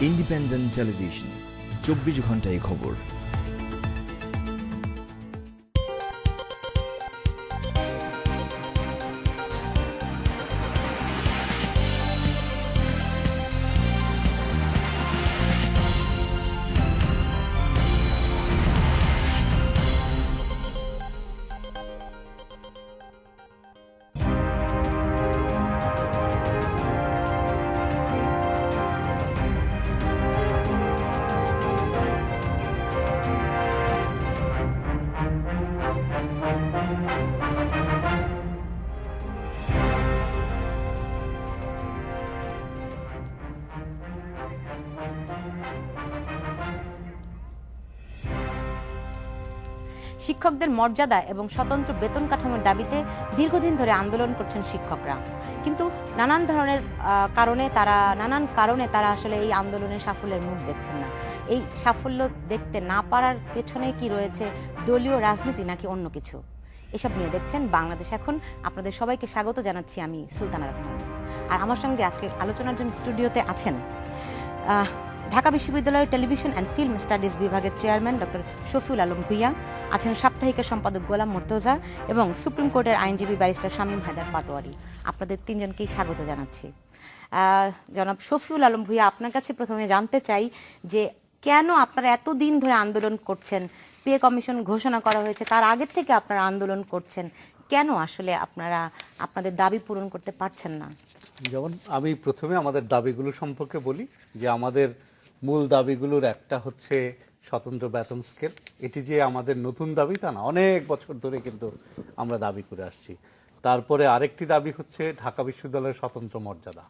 Independent television, 24 ঘন্টায় খবর। শিক্ষকদের মর্যাদা এবং স্বতন্ত্র বেতন কাঠামোর দাবিতে দীর্ঘদিন ধরে আন্দোলন করছেন শিক্ষকরা, কিন্তু নানান কারণে তারা আসলে এই আন্দোলনের সাফল্যের মুখ দেখছেন না। এই সাফল্য দেখতে না পারার পেছনে কি রয়েছে দলীয় রাজনীতি নাকি অন্য কিছু? এসব নিয়ে দেখছেন বাংলাদেশ এখন। আপনাদের সবাইকে স্বাগত জানাচ্ছি আমি সুলতানা রহমান। আর আমার সঙ্গে আজকে আলোচনার জন্য স্টুডিওতে আছেন ঢাকা বিশ্ববিদ্যালয়ের টেলিভিশন অ্যান্ড ফিল্ম স্টাডিজ বিভাগের চেয়ারম্যান ডক্টর শফিউল আলম ভূঁইয়া, আছেন সাপ্তাহিকের সম্পাদক গোলাম মুর্তজা এবং সুপ্রিম কোর্টের আইনজীবী ব্যারিস্টার শামীম হায়দার পাটোয়ারি। আপনাদের তিনজনকেই স্বাগত জানাচ্ছি। জনাব শফিউল আলম ভূঁইয়া, আপনার কাছে প্রথমে জানতে চাই যে কেন আপনারা এতদিন ধরে আন্দোলন করছেন? পে কমিশন ঘোষণা করা হয়েছে, তার আগের থেকে আপনারা আন্দোলন করছেন, কেন আসলে আপনারা আপনাদের দাবি পূরণ করতে পারছেন না? যেমন আমি প্রথমে আমাদের দাবিগুলো সম্পর্কে বলি যে আমাদের মূল দাবিগুলোর একটা হচ্ছে স্বতন্ত্র বেতন স্কেল। এটি যে আমাদের নতুন দাবি তা না, অনেক বছর ধরে কিন্তু আমরা দাবি করে আসছি। তারপরে আরেকটি দাবি হচ্ছে ঢাকা বিশ্ববিদ্যালয়ের স্বতন্ত্র মর্যাদা।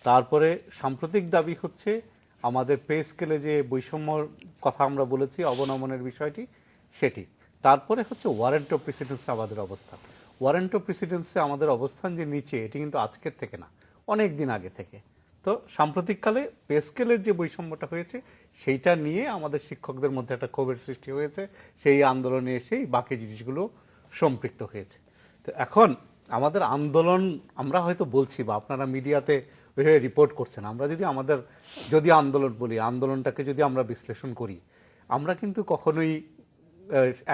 তারপরে সাম্প্রতিক দাবি হচ্ছে আমাদের পে স্কেলে যে বৈষম্যর কথা আমরা বলেছি, অবনমনের বিষয়টি, সেটি। তারপরে হচ্ছে ওয়ারেন্ট অফ প্রেসিডেন্সে আমাদের অবস্থান। ওয়ারেন্ট অফ প্রেসিডেন্সে আমাদের অবস্থান যে নিচে, এটি কিন্তু আজকের থেকে না, অনেক দিন আগে থেকে। তো সাম্প্রতিককালে পে স্কেলের যে বৈষম্যটা হয়েছে সেইটা নিয়ে আমাদের শিক্ষকদের মধ্যে একটা ক্ষোভের সৃষ্টি হয়েছে। সেই আন্দোলনে এসেই বাকি জিনিসগুলো সম্পৃক্ত হয়েছে। তো এখন আমাদের আন্দোলন, আমরা হয়তো বলছি বা আপনারা মিডিয়াতে ওইভাবে রিপোর্ট করছেন, আমরা যদি আন্দোলন বলি, আন্দোলনটাকে যদি আমরা বিশ্লেষণ করি, আমরা কিন্তু কখনোই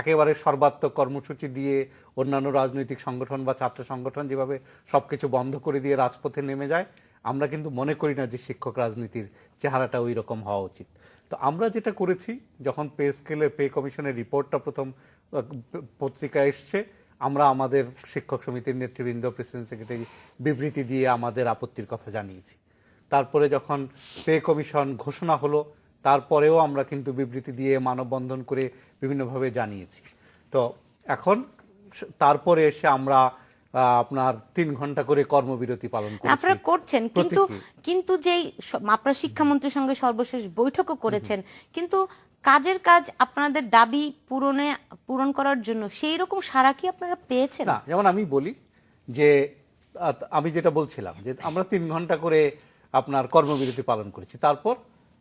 একেবারে সর্বাত্মক কর্মসূচি দিয়ে অন্যান্য রাজনৈতিক সংগঠন বা ছাত্র সংগঠন যেভাবে সবকিছু বন্ধ করে দিয়ে রাজপথে নেমে যায়, আমরা কিন্তু মনে করি না যে শিক্ষক রাজনীতির চেহারাটা ওই রকম হওয়া উচিত। তো আমরা যেটা করেছি, যখন পে স্কেলের পে কমিশনের রিপোর্টটা প্রথম পত্রিকায় এসছে, আমরা আমাদের শিক্ষক সমিতির নেতৃবৃন্দ, প্রেসিডেন্ট সেক্রেটারি বিবৃতি দিয়ে আমাদের আপত্তির কথা জানিয়েছি। তারপরে যখন পে কমিশন ঘোষণা হলো, তারপরেও আমরা কিন্তু বিবৃতি দিয়ে মানববন্ধন করে বিভিন্নভাবে জানিয়েছি। তো এখন তারপরে এসে আমরা আপনার 3 ঘন্টা করে কর্মবিরতি পালন করছি। আপনারা করছেন, কিন্তু যেই আপনারা শিক্ষামন্ত্রীর সঙ্গে সর্বশেষ বৈঠকও করেছেন, কিন্তু কাজের কাজ আপনাদের দাবি পূরণ করার জন্য সেই রকম সাড়া কি আপনারা পেয়েছেন? না, যেমন আমি বলি যে আমি যেটা বলছিলাম যে আমরা 3 ঘন্টা করে আপনার কর্মবিরতি পালন করেছি, তারপর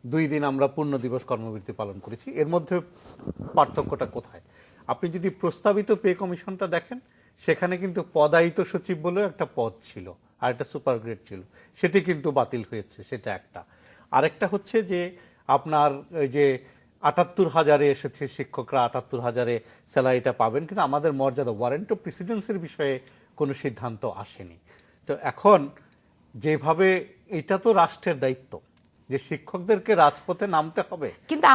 2 দিন আমরা পূর্ণ দিবস কর্মবিরতি পালন করেছি। এর মধ্যে পার্থক্যটা কোথায়? আপনি যদি প্রস্তাবিত পে কমিশনটা দেখেন, সেখানে কিন্তু পদায়িত সচিব বলেও একটা পদ ছিল, আর একটা সুপার গ্রেড ছিল, সেটি কিন্তু বাতিল হয়েছে। সেটা একটা। আরেকটা হচ্ছে যে আপনার ওই যে ৭৮,০০০ এসেছে শিক্ষকরা, ৭৮,০০০ স্যালারিটা পাবেন, কিন্তু আমাদের মর্যাদা, ওয়ারেন্ট অফ প্রেসিডেন্সির বিষয়ে কোনো সিদ্ধান্ত আসেনি। তো এখন যেভাবে, এটা তো রাষ্ট্রের দায়িত্ব যে শিক্ষকদেরকে রাজপথে নামতে হবে, কিন্তু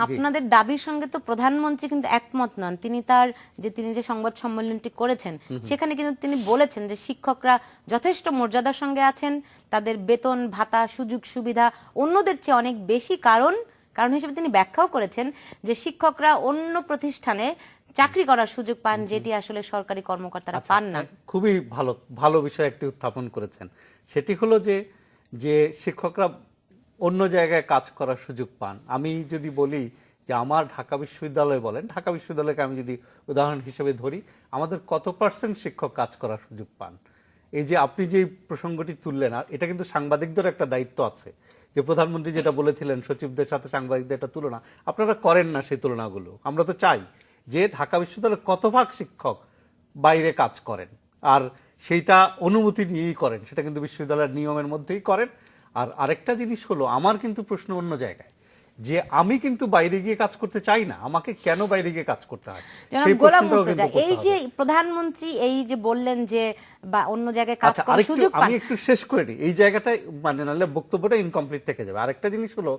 আপনাদের দাবির সঙ্গে তো প্রধানমন্ত্রী কিন্তু একমত নন। তিনি যে সংবাদ সম্মেলনটি করেছেন, সেখানে কিন্তু তিনি বলেছেন যে শিক্ষকরা যথেষ্ট মর্যাদার সঙ্গে আছেন, তাদের বেতন ভাতা সুযোগ সুবিধা অন্যদের চেয়ে অনেক বেশি। কারণ হিসেবে তিনি ব্যাখ্যাও করেছেন যে শিক্ষকরা অন্য প্রতিষ্ঠানে চাকরি করার সুযোগ পান, যেটি আসলে সরকারি কর্মকর্তারা পান না। খুবই ভালো বিষয় একটি উত্থাপন করেছেন। সেটি হলো যে শিক্ষকরা অন্য জায়গায় কাজ করার সুযোগ পান। আমি যদি বলি যে আমার ঢাকা বিশ্ববিদ্যালয়কে আমি যদি উদাহরণ হিসেবে ধরি, আমাদের কত % শিক্ষক কাজ করার সুযোগ পান? এই যে আপনি যে প্রসঙ্গটি তুললেন, আর এটা কিন্তু সাংবাদিকদের একটা দায়িত্ব আছে, যে প্রধানমন্ত্রী যেটা বলেছিলেন সচিবদের সাথে সাংবাদিকদের একটা তুলনা, আপনারা করেন না সেই তুলনাগুলো। আমরা তো চাই যে ঢাকা বিশ্ববিদ্যালয়ে কত ভাগ শিক্ষক বাইরে কাজ করেন, আর সেইটা অনুমতি নিয়েই করেন, সেটা কিন্তু বিশ্ববিদ্যালয়ের নিয়মের মধ্যেই করেন। আর আরেকটা জিনিস হলো, আমার কিন্তু প্রশ্ন অন্য জায়গায়, যে আমি কিন্তু বাইরে গিয়ে কাজ করতে চাই না, আমাকে কেন বাইরে গিয়ে কাজ করতে হয় সেই প্রশ্নটাও কিন্তু করতে এই যে হবে। প্রধানমন্ত্রী এই যে বললেন যে বা অন্য জায়গায় কাজ আচ্ছা, করার সুযোগ পান, আমি একটু শেষ করে নিই এই জায়গাটায়, মানে নাহলে বক্তব্যটা ইনকমপ্লিট থেকে যাবে। আরেকটা জিনিস হলো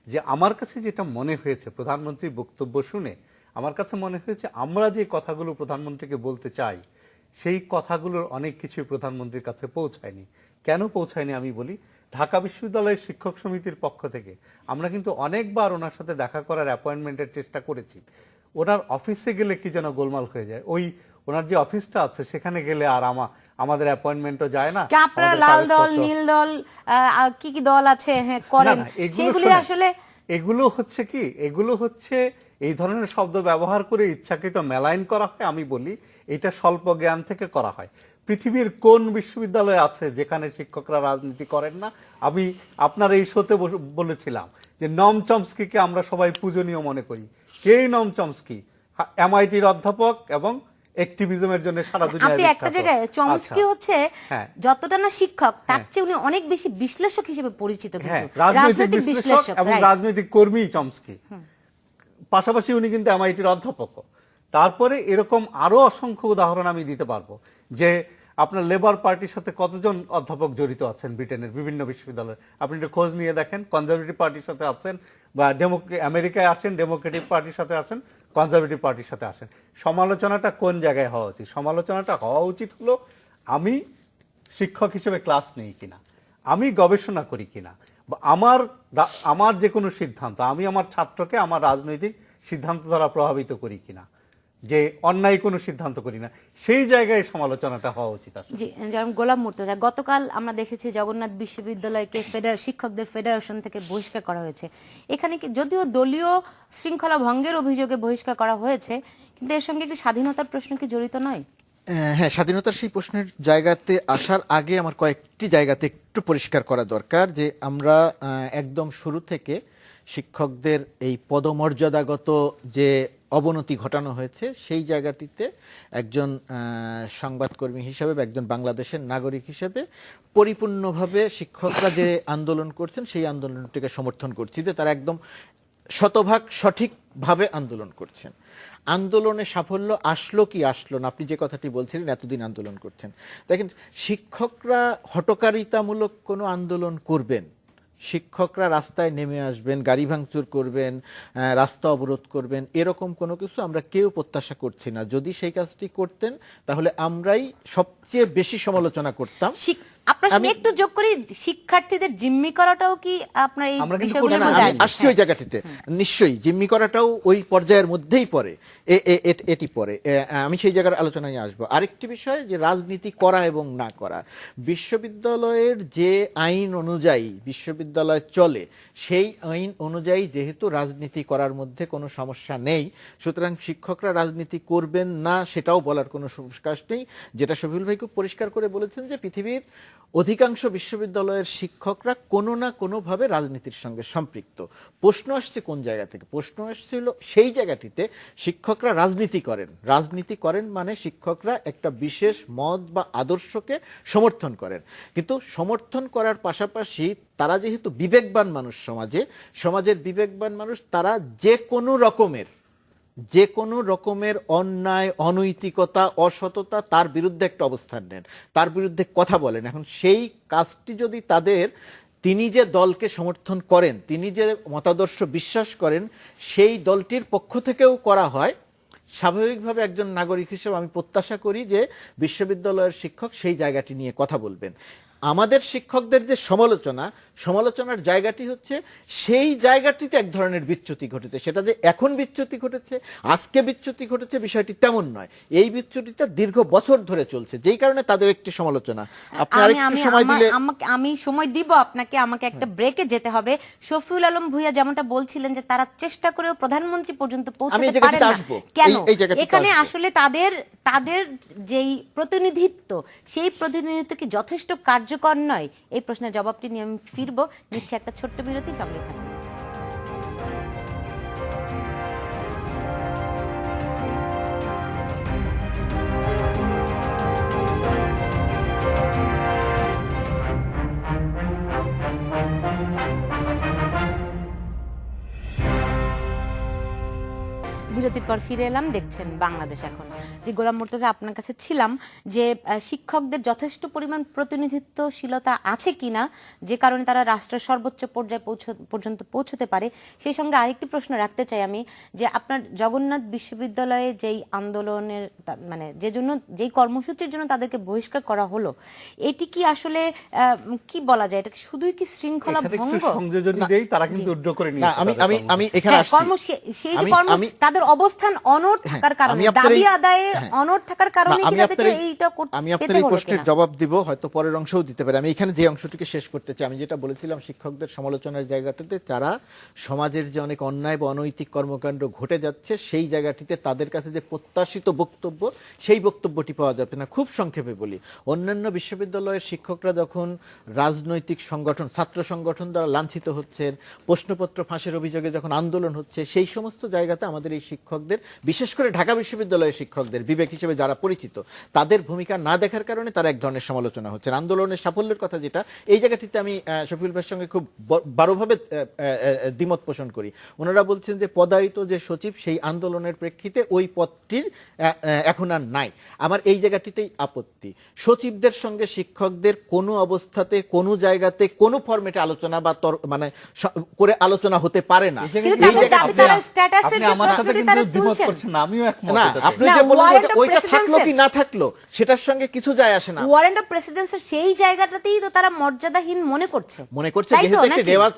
যে আমার কাছে যেটা মনে হয়েছে প্রধানমন্ত্রীর বক্তব্য শুনে, আমার কাছে মনে হয়েছে আমরা যে কথাগুলো প্রধানমন্ত্রীকে বলতে চাই সেই কথাগুলোর অনেক কিছুই প্রধানমন্ত্রীর কাছে পৌঁছায়নি। কেন পৌঁছায়নি আমি বলি, ঢাকা বিশ্ববিদ্যালয়ের শিক্ষক সমিতির পক্ষ থেকে আমরা কিন্তু অনেকবার ওনার সাথে দেখা করার অ্যাপয়েন্টমেন্টের চেষ্টা করেছি। ওনার অফিসে গেলে কি যেন গোলমাল হয়ে যায়, ওই ওনার যে অফিসটা আছে সেখানে গেলে আর আমাদের অ্যাপয়েন্টমেন্টও যায় না। আপনারা লাল দল নীল দল কি কি দল আছে হ্যাঁ করেন, সেগুলি আসলে এগুলো হচ্ছে কি, এগুলো হচ্ছে এই ধরনের শব্দ ব্যবহার করে ইচ্ছাকৃত মেলাইন করা হয়। আমি বলি এটা স্বল্প জ্ঞান থেকে করা হয়। পৃথিবীর কোন বিশ্ববিদ্যালয় আছে যেখানে শিক্ষকরা রাজনীতি করেন না? আমি আপনার এই শোতে বলেছিলাম যে নম চমস্কিকে আমরা সবাই পূজনীয় মনে করি। কে নম চমস্কি? এমআইটির অধ্যাপক এবং অ্যাক্টিভিজমের জন্য সারা দুনিয়ায় আপনি একটা জায়গায় চমস্কি হচ্ছে যতটা না শিক্ষক তার চেয়ে উনি অনেক বেশি বিশ্লেষক হিসেবে পরিচিত, কিন্তু রাজনৈতিক বিশ্লেষক এবং রাজনৈতিক কর্মী চমস্কি। পাশাপাশি উনি কিন্তু এমআইটির অধ্যাপকও। তারপরে এরকম আরো অসংখ্য উদাহরণ আমি দিতে পারবো যে আপনার লেবার পার্টির সাথে কতজন অধ্যাপক জড়িত আছেন ব্রিটেনের বিভিন্ন বিশ্ববিদ্যালয়ে, আপনি একটু খোঁজ নিয়ে দেখেন। কনজারভেটিভ পার্টির সাথে আছেন, বা আমেরিকায় আসেন ডেমোক্রেটিক পার্টির সাথে আছেন, কনজারভেটিভ পার্টির সাথে আসেন। সমালোচনাটা কোন জায়গায় হওয়া উচিত? সমালোচনাটা হওয়া উচিত হলো আমি শিক্ষক হিসেবে ক্লাস নেই কিনা, আমি গবেষণা করি কিনা, বা আমার যে কোনো সিদ্ধান্ত আমি আমার ছাত্রকে আমার রাজনৈতিক সিদ্ধান্ত দ্বারা প্রভাবিত করি কিনা, যে অন্যায় কোনো সিদ্ধান্ত করি না, সেই জায়গায় সমালোচনাটা হওয়া উচিত। জি, যেমন গোলাম মুর্তজা, গতকাল আমরা দেখেছি জগন্নাথ বিশ্ববিদ্যালয়কে শিক্ষকদের ফেডারেশন থেকে বহিষ্কার করা হয়েছে। এখানে কি যদিও দলীয় শৃঙ্খলা ভঙ্গের অভিযোগে বহিষ্কার করা হয়েছে, কিন্তু এর সঙ্গে একটি স্বাধীনতার প্রশ্ন কি জড়িত নয়? হ্যাঁ, স্বাধীনতার সেই প্রশ্নের জায়গাতে আসার আগে আমার কয়েকটি জায়গাতে একটু পরিষ্কার করা দরকার যে আমরা একদম শুরু থেকে শিক্ষকদের এই পদমর্যাদাগত যে অবনতি ঘটানো হয়েছে সেই জায়গাটিতে একজন সংবাদকর্মী হিসেবে বা একজন বাংলাদেশের নাগরিক হিসেবে পরিপূর্ণভাবে শিক্ষকরা যে আন্দোলন করছেন সেই আন্দোলনটিকে সমর্থন করছি, যে তারা একদম শতভাগ সঠিকভাবে আন্দোলন করছেন। আন্দোলনে সাফল্য আসলো কি আসলো না, আপনি যে কথাটি বলছিলেন এতদিন আন্দোলন করছেন, দেখেন শিক্ষকরা হঠকারিতামূলক কোনো আন্দোলন করবেন, শিক্ষকরা রাস্তায় নেমে আসবেন, গাড়ি ভাঙচুর করবেন, রাস্তা অবরোধ করবেন, এরকম কোনো কিছু আমরা কেউ প্রত্যাশা করছি না। যদি সেই কাজটি করতেন তাহলে আমরাই সবচেয়ে বেশি সমালোচনা করতাম। আপনার সঙ্গে একটু যোগ করি, শিক্ষার্থীদের জিম্মি করাটাও কি আপনার এই বিষয়গুলোর মধ্যে আসে? আসছে ওই জায়গাটিতে, নিশ্চয়ই জিম্মি করাটাও ওই পর্যায়ের মধ্যেই পড়ে, এটি পড়ে, আমি সেই জায়গার আলোচনায় আসবো। আরেকটি বিষয় যে রাজনীতি করা এবং না করা, বিশ্ববিদ্যালয়ের যে আইন অনুযায়ী বিশ্ববিদ্যালয় চলে সেই আইন অনুযায়ী যেহেতু রাজনীতি করার মধ্যে কোনো সমস্যা নেই, সুতরাং শিক্ষকরা রাজনীতি করবেন না সেটাও বলার কোনো অবকাশ নেই। যেটা শফিউল ভাই খুব পরিষ্কার করে বলেছেন যে পৃথিবীর অধিকাংশ বিশ্ববিদ্যালয়ের শিক্ষকরা কোনো না কোনোভাবে রাজনীতির সঙ্গে সম্পৃক্ত। প্রশ্ন আসছে কোন জায়গা থেকে? প্রশ্ন আসছিল সেই জায়গাটিতে শিক্ষকরা রাজনীতি করেন মানে শিক্ষকরা একটা বিশেষ মত বা আদর্শকে সমর্থন করেন, কিন্তু সমর্থন করার পাশাপাশি তারা যেহেতু বিবেকবান মানুষ, সমাজের বিবেকবান মানুষ, তারা যে কোনো রকমের অন্যায়, অনৈতিকতা, অসততা তার বিরুদ্ধে একটা অবস্থান নেন, তার বিরুদ্ধে কথা বলেন। এখন সেই কাজটি যদি তিনি যে দলকে সমর্থন করেন, তিনি যে মতাদর্শ বিশ্বাস করেন সেই দলটির পক্ষ থেকেও করা হয়, স্বাভাবিকভাবে একজন নাগরিক হিসেবে আমি প্রত্যাশা করি যে বিশ্ববিদ্যালয়ের শিক্ষক সেই জায়গাটি নিয়ে কথা বলবেন। আমাদের শিক্ষকদের যে সমালোচনার জায়গাটি হচ্ছে সেই জায়গাটিতে এক ধরনের বিচ্যুতি ঘটেছে। সেটা যে এখন বিচ্যুতি ঘটেছে, আজকে বিচ্যুতি ঘটেছে, বিষয়টি তেমন নয়। এই বিচ্যুতিটা দীর্ঘ বছর ধরে চলছে, যেই কারণে তাদের একটি সমালোচনা। আপনি আরেকটু সময় দিলে আমি সময় দিব আপনাকে, আমাকে একটা ব্রেকে যেতে হবে। শফিউল আলম ভূঁইয়া যেমনটা বলছিলেন যে তারা চেষ্টা করেও প্রধানমন্ত্রী পর্যন্ত পৌঁছাতে পারেন না, কেন? এখানে আসলে তাদের যেই প্রতিনিধিত্ব, সেই প্রতিনিধিত্ব কি যথেষ্ট কার্যকর নয়? এই প্রশ্নের জবাবটি নিয়ে আমি ফিরবো, নিচ্ছে একটা ছোট্ট বিরতি, সঙ্গে থাকুন। বিরতির পর ফিরে এলাম, দেখছেন বাংলাদেশ এখন। যে গোলাম মুর্তজা, আপনার কাছে ছিলাম যে শিক্ষকদের যথেষ্ট পরিমাণ প্রতিনিধিত্বশীলতা আছে কিনা, যে কারণে তারা রাষ্ট্রের সর্বোচ্চ পর্যায়ে পর্যন্ত পৌঁছতে পারে। সেই সঙ্গে আরেকটি প্রশ্ন রাখতে চাই আমি, যে আপনার জগন্নাথ বিশ্ববিদ্যালয়ে যেই আন্দোলনের মানে যেই কর্মসূচির জন্য তাদেরকে বহিষ্কার করা হলো, এটি কি আসলে কি বলা যায়, এটা শুধুই কি শৃঙ্খলা ভঙ্গ? সংযোজনী দেই, তারা কিন্তু উদ্র করে না, নিয়েছে। আমি এখানে আসছি। তাদের অবস্থান অনড় থাকার কারণে, দাবি আদায়ে অনড় থাকার কারণে কি তাদেরকে এইটা করতে আমি আপনার এই প্রশ্নের জবাব দিব, হয়তো পরের অংশও দিতে পারি। আমি এখানে যে অংশটিকে শেষ করতে চাই, আমি যেটা বলেছিলাম শিক্ষকদের সমালোচনার জায়গাটাতে, যারা সমাজের যে অনেক অন্যায় বা অনৈতিক কর্মকাণ্ড ঘটে যাচ্ছে সেই জায়গাটিতে তাদের কাছে যে প্রত্যাশিত বক্তব্য, সেই বক্তব্যটি পাওয়া যাবে না। খুব সংক্ষেপে বলি, অন্যান্য বিশ্ববিদ্যালয়ের শিক্ষকরা যখন রাজনৈতিক সংগঠন, ছাত্র সংগঠন দ্বারা লাঞ্ছিত হচ্ছেন, প্রশ্নপত্র ফাঁসের অভিযোগে যখন আন্দোলন হচ্ছে, সেই সমস্ত জায়গাতে আমাদের এই শিক্ষকদের, বিশেষ করে ঢাকা বিশ্ববিদ্যালয়ের শিক্ষকদের, বিবেক হিসেবে যারা পরিচিত, তাদের ভূমিকা না দেখার কারণে তারা এক ধরনের সমালোচনা হচ্ছে। আন্দোলনের সাফল্যের কথা যেটা, এই জায়গাটিতে আমি শফিউল ভাইয়ের সঙ্গে খুব বারোভাবে দ্বিমত পোষণ করি। ওনারা বলছেন যে পদায়িত যে সচিব, সেই আন্দোলনের প্রেক্ষিতে ওই পদটির এখন আর নাই। আমার এই জায়গাটিতেই আপত্তি। সচিবদের সঙ্গে শিক্ষকদের কোনো অবস্থাতে, কোনো জায়গাতে, কোনো ফরম্যাটে আলোচনা বা মানে করে আলোচনা হতে পারে না। আপনি আমার সাথে কিন্তু দ্বিমত করছেন না, আমিও একমত। না, আপনি যে বললেন ওইটা থাকলো কি না থাকলো সেটার সঙ্গে কিছু যায় আসে না। ওয়ারেন্ট অফ প্রেসিডেন্সের সেই জায়গাটাতেই তো তারা মর্যাদাহীন মনে করছে, যেহেতু একটি রেওয়াজ,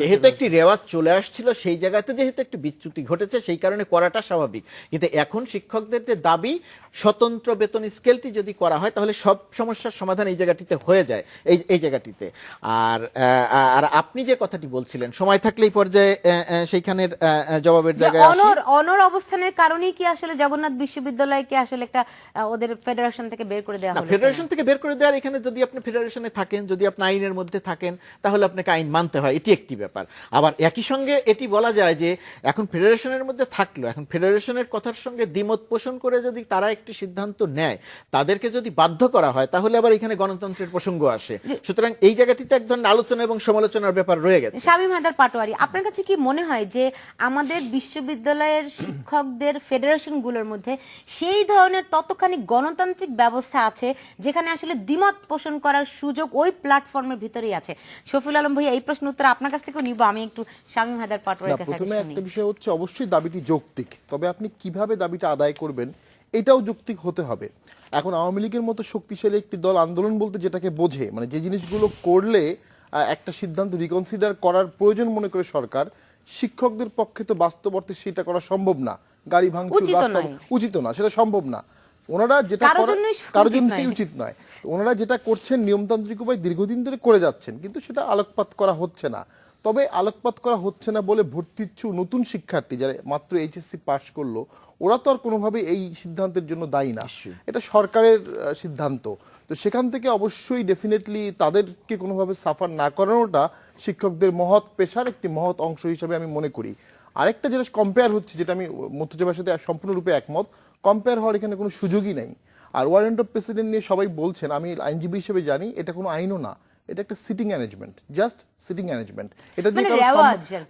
যেহেতু একটি রেওয়াজ চলে আসছিল, সেই জায়গাতে যেহেতু একটি বিচ্যুতি ঘটেছে, সেই কারণে করাটা স্বাভাবিক। কিন্তু এখন শিক্ষকদের যে দাবি, স্বতন্ত্র বেতন স্কেলটি যদি করা হয়, তাহলে সব সমস্যার সমাধান এই জায়গাটিতে হয়ে যায়, এই জায়গাটিতে। আর আপনি যে কথাটি বলছিলেন, সময় থাকলে এই পর্যায়ে সেইখানের জবাবের জায়গায় অনর অবস্থানের কারণেই কি আসলে জগন্নাথ বিশ্ববিদ্যালয়কে আসলে একটা ওদের ফেডারেশন থেকে বের করে দেওয়া হলো? ফেডারেশন থেকে বের করে দেওয়ার, এখানে যদি আপনি ফেডারেশনে থাকেন, যদি আপনি আইনের মধ্যে থাকেন, তাহলে আপনাকে আইন মানতে হয়, এটি একটি ব্যাপার। আবার একই সঙ্গে এটি বলা যায় যে এখন ফেডারেশনের মধ্যে থাকলো, এখন ফেডারেশনের কথার সঙ্গে দ্বিমত পোষণ করে যদি তারা একটি সিদ্ধান্ত নেয়, তাদেরকে যদি বাধ্য করা হয়, তাহলে আবার এখানে গণতন্ত্রের প্রসঙ্গ আসে। সুতরাং এই জায়গাটিতে এক ধরনের আলোচনা এবং সমালোচনার ব্যাপার রয়ে গেছে। শামীম হায়দার পাটোয়ারি, আপনার কাছে কি মনে হয় যে আমাদের বিশ্ববিদ্যালয়ের শিক্ষকদের ফেডারেশনগুলোর মধ্যে সেই ধরনের ততখানি গণতান্ত্রিক ব্যবস্থা আছে যেখানে আসলে দ্বিমত পোষণ করার সুযোগ ওই প্ল্যাটফর্মের ভিতরেই আছে? শফিউল আলম ভাই, এই প্রশ্ন উত্তর আপনার কাছ থেকেও নিব। আমি একটু শামীম হায়দার পাটোয়ারির কাছে প্রথমে একটা বিষয় হচ্ছে, অবশ্যই দাবিটি যৌক্তিক, তবে আপনি কিভাবে দাবিটা আদায় করবেন এটাও যৌক্তিক হতে হবে। এখন আওয়ামী লীগের মতো শক্তিশালী একটি দল আন্দোলন বলতে যেটাকে বোঝে, মানে যে জিনিসগুলো করলে একটা সিদ্ধান্ত রিকনসিডার করার প্রয়োজন মনে করে সরকার, শিক্ষকদের পক্ষে তো বাস্তব অর্থে সেটা করা সম্ভব না। গাড়ি ভাঙচুর উচিত না, সেটা সম্ভব না। ওনারা যেটা কারোর জন্যই উচিত নয়। ওনারা যেটা করছেন নিয়মতান্ত্রিক উপায় দীর্ঘদিন ধরে করে যাচ্ছেন, কিন্তু সেটা আলোকপাত করা হচ্ছে না। তবে আলোকপাত করা হচ্ছে না বলে ভর্তি ইচ্ছু নতুন শিক্ষার্থী যারা মাত্র এইচএসসি পাস করলো, ওরা তো আর কোনোভাবে এই সিদ্ধান্তের জন্য দায়ী না, এটা সরকারের সিদ্ধান্ত। তো সেখান থেকে অবশ্যই ডেফিনেটলি তাদেরকে কোনোভাবে সাফার না করানোটা শিক্ষকদের মহৎ পেশার একটি মহৎ অংশ হিসাবে আমি মনে করি। আরেকটা যেটা কম্পেয়ার হচ্ছে, যেটা আমি মুর্তজার সাথে সম্পূর্ণরূপে একমত, কম্পেয়ার হওয়ার এখানে কোনো সুযোগই নেই। আর ওয়ারেন্ট অফ প্রেসিডেন্ট নিয়ে সবাই বলছেন, আমি আইনজীবী হিসেবে জানি এটা কোনো আইনও না, এটা একটা sitting arrangement, just sitting arrangement. এটা দিয়ে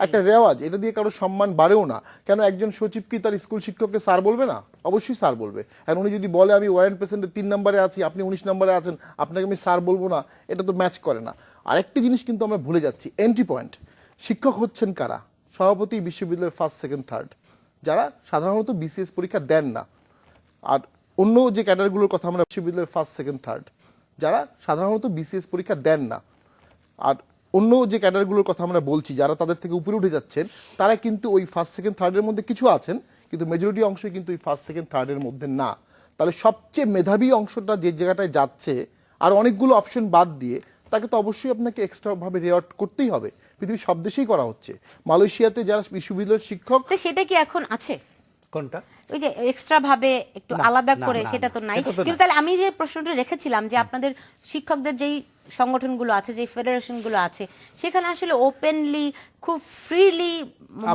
একটা রেওয়াজ, এটা দিয়ে কারো সম্মান বাড়েও না। কেন একজন সচিব কি তার স্কুল শিক্ষককে স্যার বলবে না? অবশ্যই স্যার বলবে। আর উনি যদি বলে আমি ওয়ারেন্ট প্রেসিডেন্টের 3 নম্বরে আছি, আপনি 19 নম্বরে আছেন, আপনাকে আমি স্যার বলবো না, এটা তো ম্যাচ করে না। আরেকটি জিনিস কিন্তু আমরা ভুলে যাচ্ছি, এন্ট্রি পয়েন্ট। শিক্ষক হচ্ছেন কারা? সভাপতি বিশ্ববিদ্যালয়ের ফার্স্ট, সেকেন্ড, থার্ড, যারা সাধারণত বিসিএস পরীক্ষা দেন না। আর অন্য যে ক্যাডারগুলোর কথা আমরা, বিশ্ববিদ্যালয়ের ফার্স্ট, সেকেন্ড, থার্ড, যারা সাধারণত বিসিএস পরীক্ষা দেন না। আর অন্য যে ক্যাডারগুলোর কথা আমরা বলছি, যারা তাদের থেকে উপরে উঠে যাচ্ছেন, তারা কিন্তু ওই ফার্স্ট, সেকেন্ড, থার্ডের মধ্যে কিছু আছেন, কিন্তু মেজরিটি অংশই কিন্তু ওই ফার্স্ট, সেকেন্ড, থার্ডের মধ্যে না। তাহলে সবচেয়ে মেধাবী অংশটা যে জায়গাটায় যাচ্ছে, আর অনেকগুলো অপশন বাদ দিয়ে, তাকে তো অবশ্যই আপনাকে এক্সট্রাভাবে রেওয়ার্ড করতেই হবে। পৃথিবীর সব দেশেই করা হচ্ছে। মালয়েশিয়াতে যারা বিশ্ববিদ্যালয়ের শিক্ষক, সেটা কি এখন আছে? কোনটা? ওই যে এক্সট্রা ভাবে একটু আলাদা করে, সেটা তো নাই। কিন্তু তাহলে আমি যে প্রশ্নটা রেখেছিলাম যে আপনাদের শিক্ষকদের যেই সংগঠনগুলো আছে, যে ফেডারেশনগুলো আছে, সেখানে আসলে ওপেনলি খুব ফ্রিলি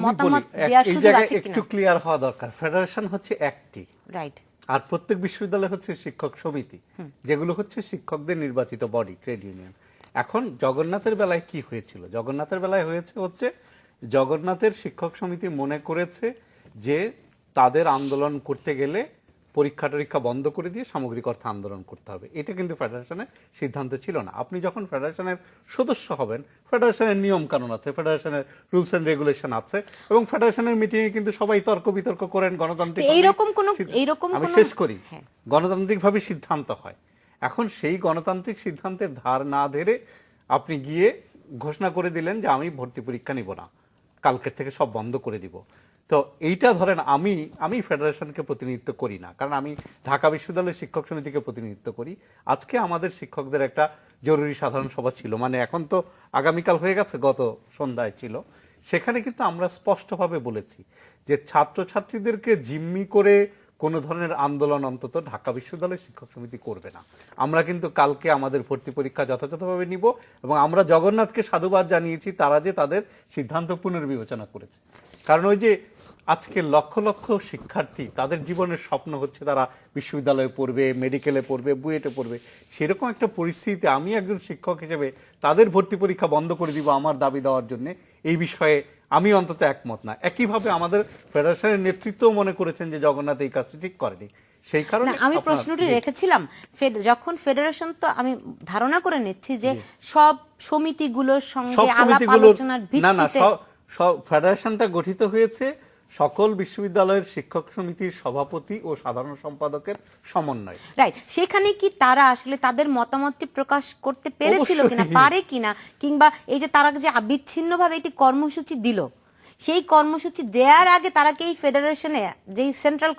মতামত দেওয়ার সুযোগ আছে কিনা? একটু ক্লিয়ার হওয়া দরকার। ফেডারেশন হচ্ছে একটি, রাইট, আর প্রত্যেক বিশ্ববিদ্যালয় হচ্ছে শিক্ষক সমিতি, যেগুলো হচ্ছে শিক্ষকদের নির্বাচিত বডি, ট্রেড ইউনিয়ন। এখন জগন্নাথের বেলায় কি হয়েছিল? জগন্নাথের বেলায় হচ্ছে জগন্নাথের শিক্ষক সমিতি মনে করেছে যে তাদের আন্দোলন করতে গেলে পরীক্ষা টরীক্ষা বন্ধ করে দিয়ে সামগ্রিক অর্থে আন্দোলন করতে হবে, এটা কিন্তু ফেডারেশনের সিদ্ধান্ত ছিল না। আপনি যখন ফেডারেশনের সদস্য হবেন, ফেডারেশনের নিয়ম কানুন আছে, ফেডারেশনের রুলস এন্ড রেগুলেশন আছে, এবং ফেডারেশনের মিটিংয়ে কিন্তু সবাই তর্ক বিতর্ক করেন গণতান্ত্রিক। আমি শেষ করি, গণতান্ত্রিকভাবে সিদ্ধান্ত হয়। এখন সেই গণতান্ত্রিক সিদ্ধান্তের ধার না ধরে আপনি গিয়ে ঘোষণা করে দিলেন যে আমি ভর্তি পরীক্ষা নিব না, কালকের থেকে সব বন্ধ করে দিব। তো এইটা ধরেন আমি ফেডারেশনকে প্রতিনিধিত্ব করি না, কারণ আমি ঢাকা বিশ্ববিদ্যালয়ের শিক্ষক সমিতিকে প্রতিনিধিত্ব করি। আজকে আমাদের শিক্ষকদের একটা জরুরি সাধারণ সভা ছিল, মানে এখন তো আগামীকাল হয়ে গেছে, গত সন্ধ্যায় ছিল। সেখানে কিন্তু আমরা স্পষ্টভাবে বলেছি যে ছাত্রছাত্রীদেরকে জিম্মি করে কোনো ধরনের আন্দোলন অন্তত ঢাকা বিশ্ববিদ্যালয়ের শিক্ষক সমিতি করবে না। আমরা কিন্তু কালকে আমাদের ভর্তি পরীক্ষা যথাযথভাবে নিব, এবং আমরা জগন্নাথকে সাধুবাদ জানিয়েছি তারা যে তাদের সিদ্ধান্ত পুনর্বিবেচনা করেছে। কারণ ওই যে আজকে লক্ষ লক্ষ শিক্ষার্থী, তাদের জীবনের স্বপ্ন হচ্ছে তারা বিশ্ববিদ্যালয়ে পড়বে, মেডিকেলে পড়বে, বুয়েটে পড়বে, সেরকম একটা পরিস্থিতিতে আমি একজন শিক্ষক হিসেবে তাদের ভর্তি পরীক্ষা বন্ধ করে দিব আমার দাবি দেওয়ার জন্য, এই বিষয়ে আমি অন্তত একমত না। একইভাবে আমাদের ফেডারেশনের নেতৃত্ব মনে করেছেন যে জগন্নাথ এই কাজটি ঠিক করেনি। সেই কারণে আমি প্রশ্নটি রেখেছিলাম, যখন ফেডারেশন, তো আমি ধারণা করে নিচ্ছি যে সব সমিতিগুলোর সঙ্গে আলাপ আলোচনার ভিত্তিতে সব ফেডারেশনটা গঠিত হয়েছে সকল বিশ্ববিদ্যালয়ের শিক্ষক সমিতির সভাপতি ও সাধারণ সম্পাদকের সমন্বয়। রাইট, সেখানে কি তারা আসলে তাদের মতামতটি প্রকাশ করতে পেরেছিল কিনা, পারে কিনা, কিংবা এই যে তারা যে বিচ্ছিন্নভাবে একটি কর্মসূচি দিল, সেই কর্মসূচি দেওয়ার আগে তারা কি এই ফেডারেশনে যে সেন্ট্রাল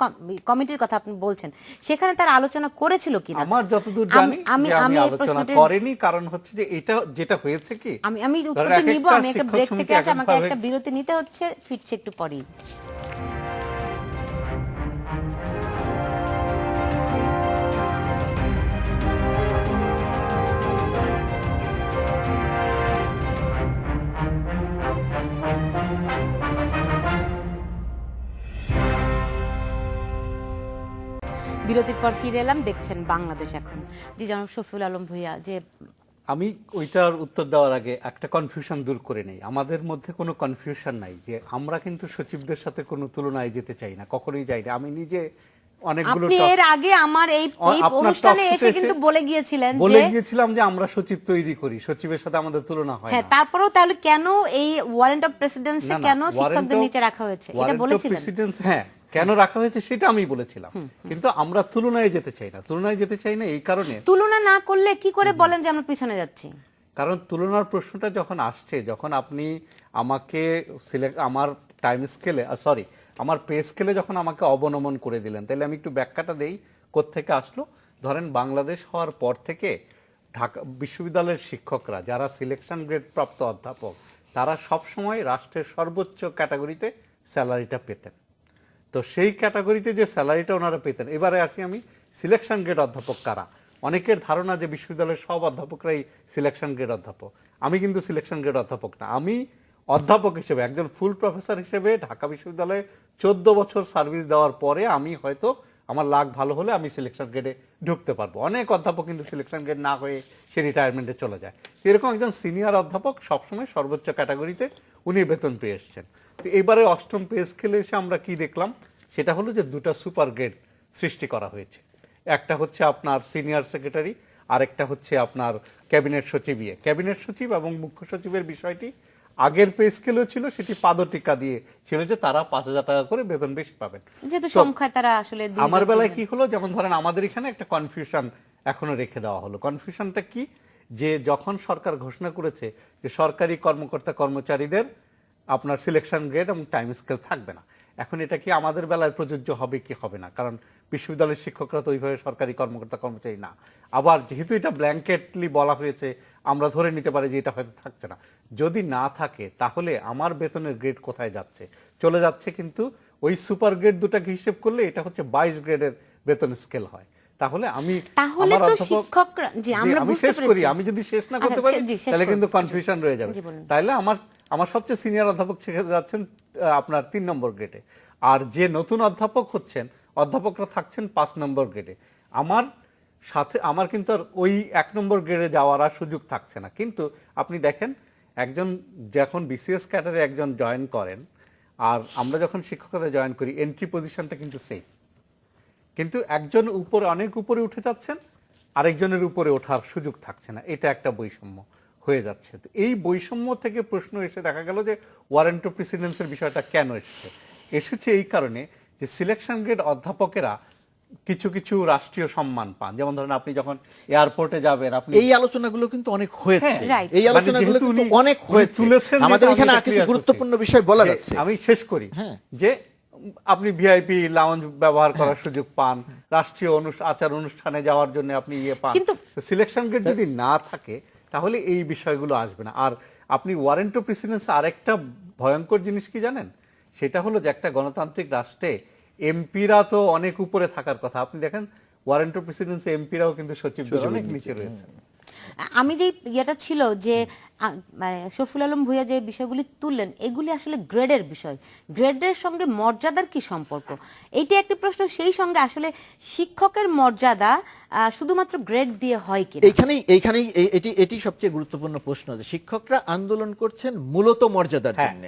কমিটির কথা আপনি বলছেন সেখানে তারা আলোচনা করেছিল কিনা? আমার যতদূর জানি আমি আলোচনা করেনি, কারণ হচ্ছে যে এটা যেটা হয়েছে কি, আমি উত্তরটি নিব, আমি একটা ব্রেক থেকে আসি, আমাকে একটা বিরতি নিতে হচ্ছে, ফিরছে একটু পরেই। বিরতির পর ফিরে এলাম, দেখছেন বাংলাদেশ এখন। জি জনাব শফিউল আলম ভূঁইয়া, যে আমি ওইটার উত্তর দেওয়ার আগে একটা কনফিউশন দূর করে নেই। আমাদের মধ্যে কোনো কনফিউশন নাই যে আমরা কিন্তু সচিবদের সাথে কোনো তুলনায় যেতে চাই না, কখনোই যাই না। আমি নিজে অনেকগুলো এর আগে আমার এই অনুষ্ঠানে এসে কিন্তু বলেছিলাম যে আমরা সচিব তৈরি করি, সচিবের সাথে আমাদের তুলনা হয় না। হ্যাঁ, তারপরেও তাহলে কেন এই ওয়ারেন্ট অফ প্রেসিডেন্সি কেন শিক্ষকদের নিচে রাখা হয়েছে এটা বলেছিলেন? হ্যাঁ, কেন রাখা হয়েছে সেটা আমি বলেছিলাম, কিন্তু আমরা তুলনায় যেতে চাই না। তুলনায় যেতে চাই না এই কারণে, তুলনা না করলে কি করে বলেন যে আমরা পিছনে যাচ্ছি? কারণ তুলনার প্রশ্নটা যখন আসছে, যখন আপনি আমাকে আমার টাইম স্কেলে আমার পে স্কেলে যখন আমাকে অবনমন করে দিলেন, তাহলে আমি একটু ব্যাখ্যাটা দেই কোত্থেকে আসলো। ধরেন বাংলাদেশ হওয়ার পর থেকে ঢাকা বিশ্ববিদ্যালয়ের শিক্ষকরা যারা সিলেকশন গ্রেড প্রাপ্ত অধ্যাপক, তারা সবসময় রাষ্ট্রের সর্বোচ্চ ক্যাটাগরিতে স্যালারিটা পেতেন। তো সেই ক্যাটাগরিতে যে স্যালারিটা ওনারা পেতেন, এবারে আসি আমি সিলেকশন গ্রেড অধ্যাপক কারা। অনেকের ধারণা যে বিশ্ববিদ্যালয়ের সব অধ্যাপকরাই সিলেকশন গ্রেড অধ্যাপক। আমি কিন্তু সিলেকশন গ্রেড অধ্যাপক না। আমি অধ্যাপক হিসেবে, একজন ফুল প্রফেসর হিসেবে ঢাকা বিশ্ববিদ্যালয়ে 14 বছর সার্ভিস দেওয়ার পরে আমি হয়তো আমার লাক ভালো হলে আমি সিলেকশন গ্রেডে ঢুকতে পারবো। অনেক অধ্যাপক কিন্তু সিলেকশন গ্রেড না হয়ে সে রিটায়ারমেন্টে চলে যায়। এরকম একজন সিনিয়র অধ্যাপক সবসময় সর্বোচ্চ ক্যাটাগরিতে উনি বেতন পেয়ে এসছেন। তো এবারে অষ্টম পে স্কেলে এসে আমরা কি দেখলাম, সেটা হলো যে দুটো সুপার গ্রেড সৃষ্টি করা হয়েছে। একটা হচ্ছে আপনার সিনিয়র সেক্রেটারি, আর একটা হচ্ছে আপনার ক্যাবিনেট সচিব। ক্যাবিনেট সচিব এবং মুখ্য সচিবের বিষয়টি আগের পে স্কেলও ছিল, সেটি পাদটিকা দিয়ে ছিল যে তারা 5,000 টাকা করে বেতন বেশি পাবেন। যেহেতু সংখ্যায় তারা আসলে আমার বেলায় কি হলো, যেমন ধরেন আমাদের এখানে একটা কনফিউশন এখনো রেখে দেওয়া হলো। কনফিউশনটা কি, যে যখন সরকার ঘোষণা করেছে যে সরকারি কর্মকর্তা কর্মচারীদের আপনার সিলেকশন গ্রেড এবং টাইম স্কেল থাকবে না, এখন এটা কি আমাদের বেলায় প্রযোজ্য হবে কি হবে না? কারণ বিশ্ববিদ্যালয়ের শিক্ষকরা তো ওইভাবে সরকারি কর্মকর্তা কর্মচারী না। আবার যেহেতু এটা ব্ল্যাঙ্কেটলি বলা হয়েছে, আমরা ধরে নিতে পারি যে এটা হয়তো থাকছে না। যদি না থাকে তাহলে আমার বেতনের গ্রেড কোথায় যাচ্ছে? চলে যাচ্ছে কিন্তু ওই সুপার গ্রেড দুটাকে হিসেব করলে এটা হচ্ছে 22 গ্রেডের বেতন স্কেল হয়। তাহলে আমি শেষ করি, আমি যদি শেষ না করতে পারি তাহলে কিন্তু কনফিউশন রয়ে যাবে। তাইলে আমার সবচেয়ে সিনিয়র অধ্যাপক যাচ্ছেন আপনার 3 নম্বর গ্রেডে, আর যে নতুন অধ্যাপক হচ্ছেন, অধ্যাপকরা থাকছেন 5 নম্বর গ্রেডে। আমার কিন্তু আর ওই 1 নম্বর গ্রেডে যাওয়ার আর সুযোগ থাকছে না। কিন্তু আপনি দেখেন, একজন যখন বিসিএস ক্যাডারে একজন জয়েন করেন, আর আমরা যখন শিক্ষকতা জয়েন করি এন্ট্রি পজিশনটা কিন্তু সেম, কিন্তু একজন উপরে অনেক উপরে উঠে যাচ্ছেন, আরেকজনের উপরে ওঠার সুযোগ থাকছে না, এটা একটা বৈষম্য হয়ে যাচ্ছে। তো এই বৈষম্য থেকে প্রশ্ন এসে দেখা গেল যে ওয়ারেন্ট অফ প্রিসিডেন্সের বিষয়টা কেন এসেছে এই কারণে যে সিলেকশন গ্রেড অধ্যাপকেরা কিছু কিছু রাষ্ট্রীয় সম্মান পান। যেমন ধরেন আপনি যখন এয়ারপোর্টে যাবেন, আপনি এই আলোচনাগুলো কিন্তু অনেক হয়েছে, হ্যাঁ, right. এই আলোচনাগুলো যেহেতু কিন্তু উনি- অনেক উনি হয়েছে। তুলেছেন, আমাদের যেটা এখানে আমি আর কিছু clear গুরুত্বপূর্ণ করছি। বিষয় বলা যে যাচ্ছে। আমি শেষ করি হ্যাঁ। যে আপনি ভিআইপি লাউঞ্জ ব্যবহার করার সুযোগ পান, রাষ্ট্রীয় আচার অনুষ্ঠানে যাওয়ার জন্য আপনি পান, কিন্তু সিলেকশন গ্রেড যদি না থাকে তাহলে এই বিষয়গুলো আসবে না। আর আপনি ওয়ারেন্ট অফ প্রিসিডেন্স আরেকটা ভয়ঙ্কর জিনিস কি জানেন, সেটা হলো যে একটা গণতান্ত্রিক রাষ্ট্রে এমপিরা তো অনেক উপরে থাকার কথা। আপনি দেখেন ওয়ারেন্ট অফ প্রেসিডেন্স এমপিরাও কিন্তু সচিবদের অনেক নিচে রয়েছে। আমি যে ইয়েটা ছিল যে মানে শফিউল আলম ভূঁইয়া যে বিষয়গুলি তুললেন, এগুলি আসলে গ্রেডের বিষয়। গ্রেডের সঙ্গে মর্যাদার কি সম্পর্ক, এইটা একটি প্রশ্ন। সেই সঙ্গে আসলে শিক্ষকের মর্যাদা শুধুমাত্র গ্রেড দিয়ে হয় কি? এইখানেই এটি সবচেয়ে গুরুত্বপূর্ণ প্রশ্ন, যে শিক্ষকরা আন্দোলন করছেন মূলত মর্যাদার জন্য।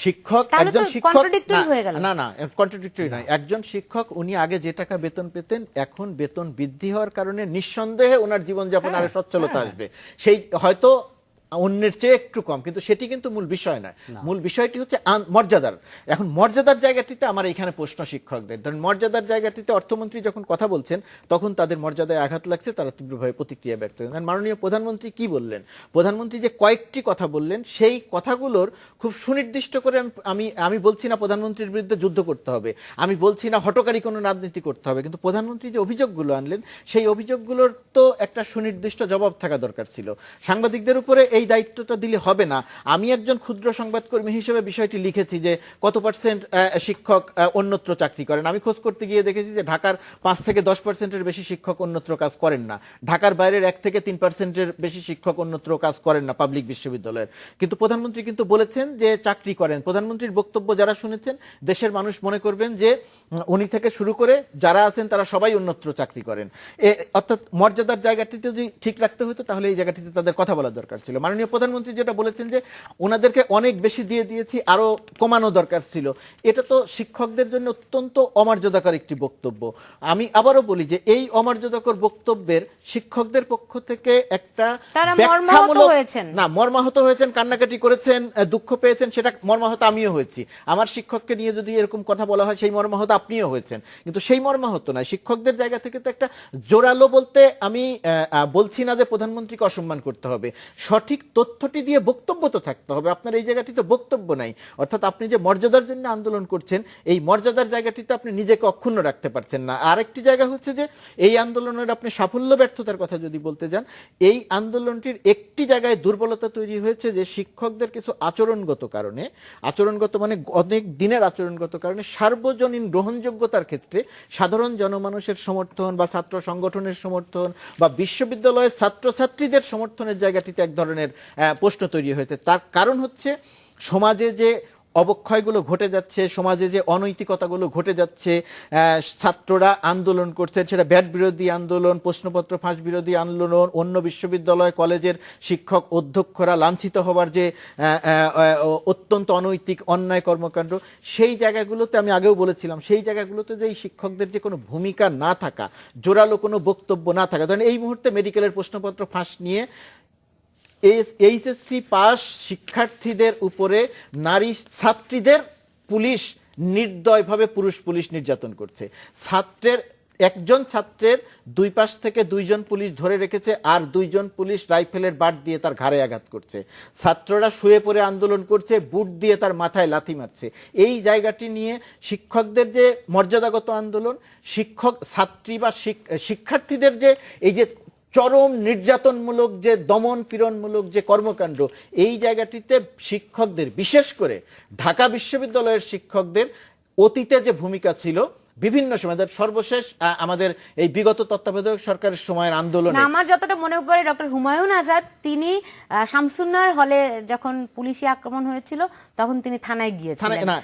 শিক্ষক, তাহলে তো একজন শিক্ষক contradictory হয়ে গেল। না কন্ট্রাডিক্টরি নয়। একজন শিক্ষক উনি আগে যে টাকা বেতন পেতেন, এখন বেতন বৃদ্ধি হওয়ার কারণে নিঃসন্দেহে ওনার জীবনযাপন আরো সচ্ছলতা আসবে। সেই হয়তো অন্যের চেয়ে একটু কম, কিন্তু সেটি কিন্তু মূল বিষয় নয়। মূল বিষয়টি হচ্ছে মর্যাদার। এখন মর্যাদার জায়গাটিতে আমার এখানে প্রশ্ন শিক্ষকদের। ধরেন মর্যাদার জায়গাটিতে অর্থমন্ত্রী যখন কথা বলছেন তখন তাদের মর্যাদায় আঘাত লাগছে, তারা তীব্রভাবে প্রতিক্রিয়া ব্যক্ত করেন। মাননীয় প্রধানমন্ত্রী কি বললেন, প্রধানমন্ত্রী যে কয়েকটি কথা বললেন, সেই কথাগুলোর খুব সুনির্দিষ্ট করে আমি বলছি না প্রধানমন্ত্রীর বিরুদ্ধে যুদ্ধ করতে হবে, আমি বলছি না হটকারী কোনো রাজনীতি করতে হবে, কিন্তু প্রধানমন্ত্রী যে অভিযোগগুলো আনলেন সেই অভিযোগগুলোর তো একটা সুনির্দিষ্ট জবাব থাকা দরকার ছিল। সাংবাদিকদের উপরে এই দায়িত্বটা দিলে হবে না। আমি একজন ক্ষুদ্র সংবাদকর্মী হিসেবে বিষয়টি লিখেছি যে কত পার্সেন্ট শিক্ষক অন্যত্র চাকরি করেন। আমি খোঁজ করতে গিয়ে দেখেছি যে ঢাকার 5 থেকে 10%-এর বেশি শিক্ষক অন্যত্র কাজ করেন না। ঢাকার বাইরের 1 থেকে 3%-এর বেশি শিক্ষক অন্যত্র কাজ করেন না পাবলিক বিশ্ববিদ্যালয়ের। কিন্তু প্রধানমন্ত্রী কিন্তু বলেছেন যে চাকরি করেন। প্রধানমন্ত্রীর বক্তব্য যারা শুনেছেন, দেশের মানুষ মনে করবেন যে উনি থেকে শুরু করে যারা আছেন তারা সবাই অন্যত্র চাকরি করেন। অর্থাৎ মর্যাদার জায়গাটিতে যদি ঠিক রাখতে হতো তাহলে এই জায়গাটিতে তাদের কথা বলা দরকার ছিল। মাননীয় প্রধানমন্ত্রী যেটা বলেছেন যে ওনাদেরকে অনেক বেশি দিয়ে দিয়েছি, আরো কমানো দরকার ছিল, এটা তো শিক্ষকদের জন্য অত্যন্ত অমর্যাদাকর একটি বক্তব্য। আমি আবারও বলি যে এই অমর্যাদাকর বক্তব্যের শিক্ষকদের পক্ষ থেকে একটা মর্মাহত হয়েছেন, কান্নাকাটি করেছেন, দুঃখ পেয়েছেন, সেটা মর্মাহত আমিও হয়েছি। আমার শিক্ষককে নিয়ে যদি এরকম কথা বলা হয় সেই মর্মাহত আপনিও হয়েছেন, কিন্তু সেই মর্মাহত নয়। শিক্ষকদের জায়গা থেকে তো একটা জোরালো বলতে আমি বলছি না যে প্রধানমন্ত্রীকে অসম্মান করতে হবে, সঠিক তথ্যটি দিয়ে বক্তব্য তো থাকতে হবে। আপনার এই জায়গাটিতে বক্তব্য নাই, অর্থাৎ আপনি যে মর্যাদার জন্য আন্দোলন করছেন এই মর্যাদার জায়গাটিতে আপনি নিজেকে অক্ষুণ্ণ রাখতে পারছেন না। আরেকটি জায়গা হচ্ছে যে এই আন্দোলনের আপনি সাফল্য ব্যর্থতার কথা যদি বলতে যান, এই আন্দোলনটির একটি জায়গায় দুর্বলতা তৈরি হয়েছে যে শিক্ষকদের কিছু আচরণগত কারণে, আচরণগত মানে অনেক দিনের আচরণগত কারণে সার্বজনীন গ্রহণযোগ্যতার ক্ষেত্রে সাধারণ জনমানুষের সমর্থন বা ছাত্র সংগঠনের সমর্থন বা বিশ্ববিদ্যালয়ের ছাত্রছাত্রীদের সমর্থনের জায়গাটিতে এক ধরনের প্রশ্ন তৈরি হয়েছে। তার কারণ হচ্ছে সমাজে যে অবক্ষয়গুলো ঘটে যাচ্ছে, সমাজে যে অনৈতিকতাগুলো ঘটে যাচ্ছে, ছাত্ররা আন্দোলন করছে, সেটা ব্যাট বিরোধী আন্দোলন, প্রশ্নপত্র ফাঁস বিরোধী আন্দোলন, অন্য বিশ্ববিদ্যালয় কলেজের শিক্ষক অধ্যক্ষরা লাঞ্ছিত হবার যে অত্যন্ত অনৈতিক অন্যায় কর্মকাণ্ড, সেই জায়গাগুলোতে আমি আগেও বলেছিলাম, সেই জায়গাগুলোতে যে এই শিক্ষকদের যে কোনো ভূমিকা না থাকা, জোরালো কোনো বক্তব্য না থাকা। ধরেন এই মুহূর্তে মেডিকেলের প্রশ্নপত্র ফাঁস নিয়ে এইচএসসি পাস শিক্ষার্থীদের উপরে নারী ছাত্রীদের পুলিশ নির্দয়ভাবে পুরুষ পুলিশ নির্যাতন করছে। একজন ছাত্রের দুই পাশ থেকে 2 জন পুলিশ ধরে রেখেছে, আর 2 জন পুলিশ রাইফেলের বাট দিয়ে তার ঘাড়ে আঘাত করছে। ছাত্ররা শুয়ে পড়ে আন্দোলন করছে, বুট দিয়ে তার মাথায় লাথি মারছে। এই জায়গাটি নিয়ে শিক্ষকদের যে মর্যাদাগত আন্দোলন, ছাত্রী বা শিক্ষার্থীদের যে এই যে চরম নির্যাতনমূলক যে দমন পীড়নমূলক যে কর্মকাণ্ড, এই জায়গাটিতে শিক্ষকদের, বিশেষ করে ঢাকা বিশ্ববিদ্যালয়ের শিক্ষকদের অতীতে যে ভূমিকা ছিল বিভিন্ন সময় সর্বশেষ আমাদের এই বিগত তত্ত্বাবধায়ক সরকারের সময়ের আন্দোলনে না, আমার যতটা মনে পড়ে ডক্টর হুমায়ুন আজাদ তিনি শামসুন্নাহর হলে যখন পুলিশি আক্রমণ হয়েছিল তখন তিনি থানায় গিয়েছিলেন। না,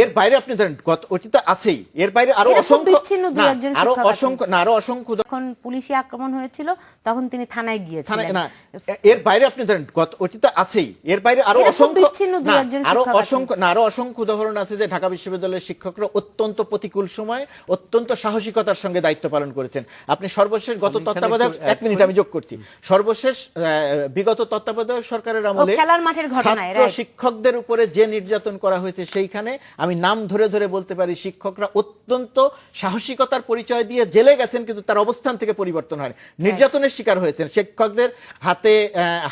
এর বাইরে আপনি ধরেন অতীত তো আছেই, এর বাইরে আরো এরকম অসংখ্য বিচ্ছিন্ন দুই একজন আরো শিক্ষক আছেন। অসংখ্য না আরো অসংখ্য যখন পুলিশি আক্রমণ হয়েছিল তখন তিনি থানায় গিয়েছিলেন। না, এর বাইরে আপনি ধরেন অতীত আছেই, এর বাইরে আরো এরকম অসংখ্য বিচ্ছিন্ন দুই একজন আরো শিক্ষক আছেন। অসংখ্য না আরো অসংখ্য উদাহরণ আছে যে ঢাকা বিশ্ববিদ্যালয়ের শিক্ষকরা অত্যন্ত প্রতিকূল সময় অত্যন্ত সাহসিকতার সঙ্গে দায়িত্ব পালন করেছেন। আপনি সর্বশেষ গত আমি এখানে তত্ত্বাবধায়ক একটু এক মিনিট আমি যোগ করছি, সর্বশেষ বিগত তত্ত্বাবধায়ক সরকারের আমলে খেলার মাঠের ঘটনায়, ছাত্র right? শিক্ষকদের উপরে যে নির্যাতন করা হয়েছে সেইখানে আমি নাম ধরে ধরে বলতে পারি শিক্ষকরা অত্যন্ত সাহসিকতার পরিচয় দিয়ে জেলে গেছেন, কিন্তু তার অবস্থান থেকে পরিবর্তন হয়নি, নির্যাতনের শিকার হয়েছেন। শিক্ষকদের হাতে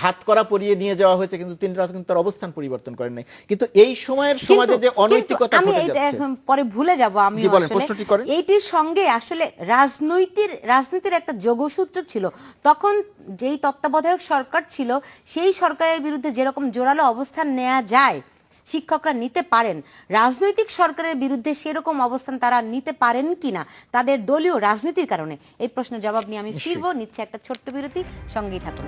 হাত করা পরিয়ে নিয়ে যাওয়া হয়েছে, কিন্তু তিনরা কিন্তু তার অবস্থান পরিবর্তন করেন নাই। কিন্তু এই সময়ের সমাজে যে অনৈতিকতা আমি ঘটে এইটা যাচ্ছে, এখন পরে ভুলে যাব আমি জি, বলেন, আসলে প্রশ্নটি করেন। এইটির সঙ্গে আসলে রাজনীতির একটা যোগসূত্র ছিল। তখন যেই তত্ত্বাবধায়ক সরকার ছিল সেই সরকারের বিরুদ্ধে যেরকম জোরালো অবস্থান নেওয়া যায় শিক্ষকরা নিতে পারেন, রাজনৈতিক সরকারের বিরুদ্ধে সেরকম অবস্থান তারা নিতে পারেন কিনা তাদের দলীয় রাজনীতির কারণে, এই প্রশ্নের জবাব নিয়ে আমি ফিরবো। নিচ্ছে একটা ছোট্ট বিরতি, সঙ্গেই থাকুন।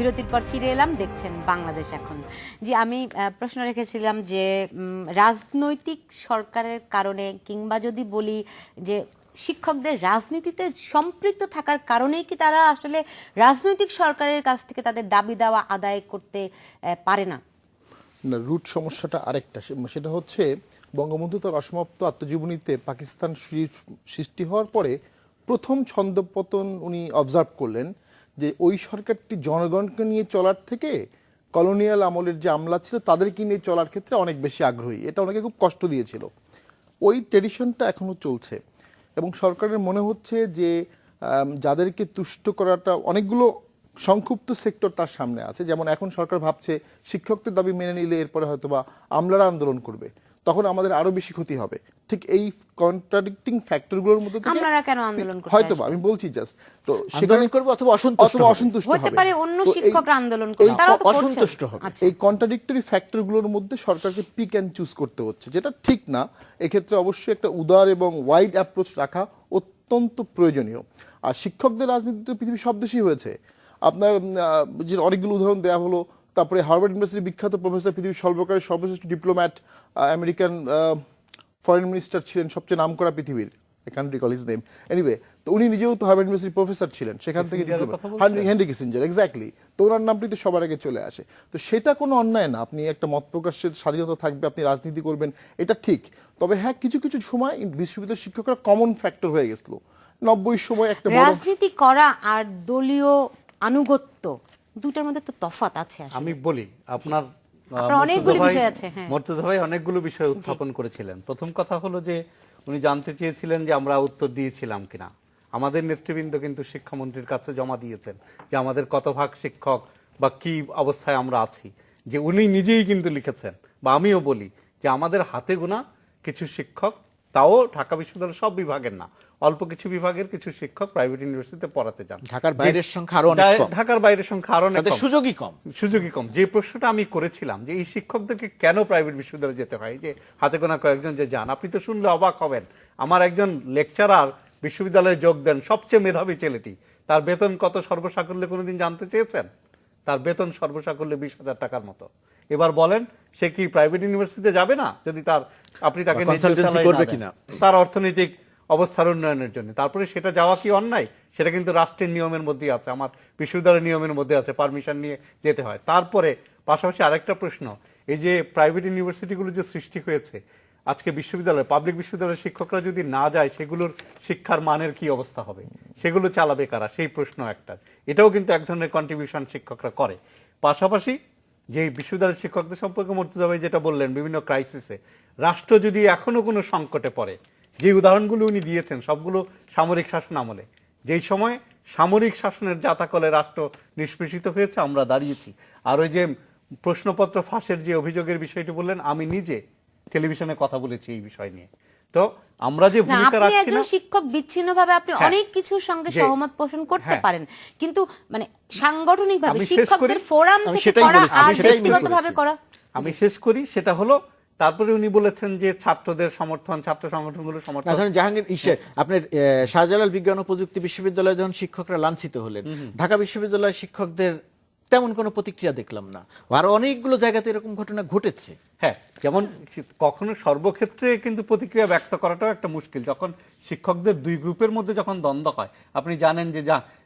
বিরতির পর ফিরে এলাম, দেখছেন বাংলাদেশ এখন। জি, আমি প্রশ্ন রেখেছিলাম যে রাজনৈতিক সরকারের কারণে, কিংবা যদি বলি যে শিক্ষকদের রাজনীতিতে সম্পৃক্ত থাকার কারণেই কি তারা আসলে রাজনৈতিক সরকারের কাছ থেকে তাদের দাবি দাওয়া আদায় করতে পারে না? না, রুট সমস্যাটা আরেকটা, সেটা হচ্ছে বঙ্গবন্ধু তার অসমাপ্ত আত্মজীবনীতে পাকিস্তান সৃষ্টি হওয়ার পরে প্রথম ছন্দপতন উনি অবজার্ভ করলেন যে ওই সরকারটি জনগণকে নিয়ে চলার থেকে কলোনিয়াল আমলের যে আমলা ছিল তাদেরকে নিয়ে চলার ক্ষেত্রে অনেক বেশি আগ্রহী। এটা ওনাকে খুব কষ্ট দিয়েছিল। ওই ট্রেডিশনটা এখনো চলছে এবং সরকারের মনে হচ্ছে যে যাদেরকে তুষ্ট করাটা, অনেকগুলো সংক্ষুব্ধ সেক্টর তার সামনে আছে। যেমন এখন সরকার ভাবছে শিক্ষকদের দাবি মেনে নিলে এরপরে হয়তোবা আমলারা আন্দোলন করবে, তখন আমাদের আরো বেশি ক্ষতি হবে। ঠিক এই কন্ট্রাডিক্টিং ফ্যাক্টরগুলোর মধ্যে থেকে আপনারা কেন আন্দোলন করতে হয়তোবা আমি বলছি জাস্ট তো সেখানে করবে অথবা অসন্তুষ্ট হতে হবে। পারে অন্য তো এই- শিক্ষকরা আন্দোলন করবে, তারাও তো করছেন। অসন্তুষ্ট হবে। আচ্ছা। এই কন্ট্রাডিক্টরি ফ্যাক্টরগুলোর মধ্যে সরকারকে পিক অ্যান্ড চুজ করতে হচ্ছে, যেটা ঠিক না। এক্ষেত্রে অবশ্যই একটা উদার এবং ওয়াইড অ্যাপ্রোচ রাখা অত্যন্ত প্রয়োজনীয়। আর শিক্ষকদের রাজনীতি পৃথিবীর সব দেশেই হয়েছে। আপনার যে অনেকগুলো উদাহরণ দেওয়া হলো, তারপরে হার্ভার্ড ইউনিভার্সিটির বিখ্যাত প্রফেসর, পৃথিবীর সর্বকালের সর্বশ্রেষ্ঠ ডিপ্লোম্যাট, আমেরিকান ফরেন মিনিস্টার ছিলেন, সবচেয়ে নামকরা পৃথিবীর, I can't recall his name, anyway, তো উনি নিজেও তো হার্ভার্ড ইউনিভার্সিটির প্রফেসর ছিলেন, সেখান থেকে হেনরি কিসিঞ্জার, এক্স্যাক্টলি। তো ওনার নামটি তো সবার আগে চলে আসে। তো সেটা কোনো অন্যায় না, আপনি একটা মত প্রকাশের স্বাধীনতা থাকবে, আপনি রাজনীতি করবেন, এটা ঠিক। তবে হ্যাঁ, কিছু কিছু সময় বিশ্ববিদ্যালয়ের শিক্ষকরা কমন ফ্যাক্টর হয়ে গেছিল। 90 সময় একটা বড় রাজনীতি করা আর দলীয় আনুগত্য দুটার মধ্যে তো তফাৎ আছে আসলে। আমি বলি, আপনার আপনার অনেকগুলো বিষয় আছে, হ্যাঁ। মর্তুজা ভাই অনেকগুলো বিষয় উত্থাপন করেছিলেন। প্রথম কথা হলো যে উনি জানতে চেয়েছিলেন যে আমরা উত্তর দিয়েছিলাম কিনা। আমাদের নেতৃবৃন্দ কিন্তু শিক্ষামন্ত্রীর কাছে জমা দিয়েছেন যে আমাদের কত ভাগ শিক্ষক বা কি অবস্থায় আমরা আছি, যে উনি নিজেই কিন্তু লিখেছেন, বা আমিও বলি যে আমাদের হাতে গোনা কিছু শিক্ষক, তাও ঢাকা বিশ্ববিদ্যালয়ের সব বিভাগের না, অল্প কিছু বিভাগের কিছু শিক্ষক প্রাইভেট ইউনিভার্সিটিতে পড়াতে যান। ঢাকার বাইরের সংখ্যা আরো অনেক কম। ঢাকার বাইরের সংখ্যা আরো অনেক তাদের কম। সুযোগই কম। যে প্রশ্নটা আমি করেছিলাম যে এই শিক্ষকদেরকে কেন প্রাইভেট বিশ্ববিদ্যালয়ে যেতে হয়, যে হাতে গোনা কয়েকজন যে যান, আপনি তো শুনলে অবাক হবেন। আমার একজন লেকচারার বিশ্ববিদ্যালয়ে যোগ দেন, সবচেয়ে মেধাবী ছেলেটি, তার বেতন কত সর্বসাকুল্যে কোনোদিন জানতে চেয়েছেন? তার বেতন সর্বসাকুল্যে 20,000 টাকার মতো। এবার বলেন সে কি প্রাইভেট ইউনিভার্সিটিতে যাবে না যদি আপনি তাকে করবে কিনা তার অর্থনৈতিক অবস্থার উন্নয়নের জন্য? তারপরে সেটা যাওয়া কি অন্যায়? সেটা কিন্তু রাষ্ট্রের নিয়মের মধ্যে আছে, আমার বিশ্ববিদ্যালয়ের নিয়মের মধ্যে আছে, পারমিশন নিয়ে যেতে হয়। তারপরে পাশাপাশি আরেকটা প্রশ্ন, এই যে প্রাইভেট ইউনিভার্সিটিগুলো যে সৃষ্টি হয়েছে, আজকে বিশ্ববিদ্যালয়, পাবলিক বিশ্ববিদ্যালয়ের শিক্ষকরা যদি না যায়, সেগুলোর শিক্ষার মানের কি অবস্থা হবে? সেগুলো চালাবে কারা? সেই প্রশ্ন একটা। এটাও কিন্তু এক ধরনের কন্ট্রিবিউশন শিক্ষকরা করে। পাশাপাশি যে বিশ্ববিদ্যালয়ের শিক্ষকদের সম্পর্কে মর্তুজা ভাই যেটা বললেন, বিভিন্ন ক্রাইসিসে রাষ্ট্র যদি এখনো কোনো সংকটে পড়ে, যে উদাহরণগুলো উনি দিয়েছেন সবগুলো সামরিক শাসন আমলে, যেই সময় সামরিক শাসনের জাতাকলে রাষ্ট্র নিষ্পেষিত হয়েছে, আমরা দাঁড়িয়েছি। আর ওই যে প্রশ্নপত্র ফাঁসের যে অভিযোগের বিষয়টি বললেন, আমি নিজে টেলিভিশনে কথা বলেছি এই বিষয় নিয়ে। তো আমরা যে না, ভূমিকা আপনি রাখছি একজন না, শিক্ষক বিচ্ছিন্নভাবে আপনি হ্যাঁ, অনেক কিছুর সঙ্গে যে- সহমত পোষণ করতে হ্যাঁ। পারেন, কিন্তু মানে সাংগঠনিকভাবে আমি শেষ শিক্ষকদের করি। ফোরাম আমি থেকে সেটাই করা বলেছি, আর আমি সেটাই মনে ব্যক্তিগতভাবে করেছি। করা। আমি শেষ করি, সেটা হলো তারপরে উনি বলেছেন যে ছাত্রদের সমর্থন, ছাত্র সংগঠনগুলো না, সমর্থন। ধরেন জাহাঙ্গীর আপনার শাহজালাল বিজ্ঞান ও প্রযুক্তি বিশ্ববিদ্যালয়ে যখন শিক্ষকরা লাঞ্ছিত হলেন, ঢাকা বিশ্ববিদ্যালয়ের শিক্ষকদের তেমন কোনো প্রতিক্রিয়া দেখলাম না। আরো অনেকগুলো জায়গাতে এরকম ঘটনা ঘটেছে। হ্যাঁ, যেমন কখনো সর্বক্ষেত্রে কিন্তু প্রতিক্রিয়া ব্যক্ত করাটাও একটা মুশকিল, যখন শিক্ষকদের দুই গ্রুপের মধ্যে যখন দ্বন্দ্ব হয়। আপনি জানেন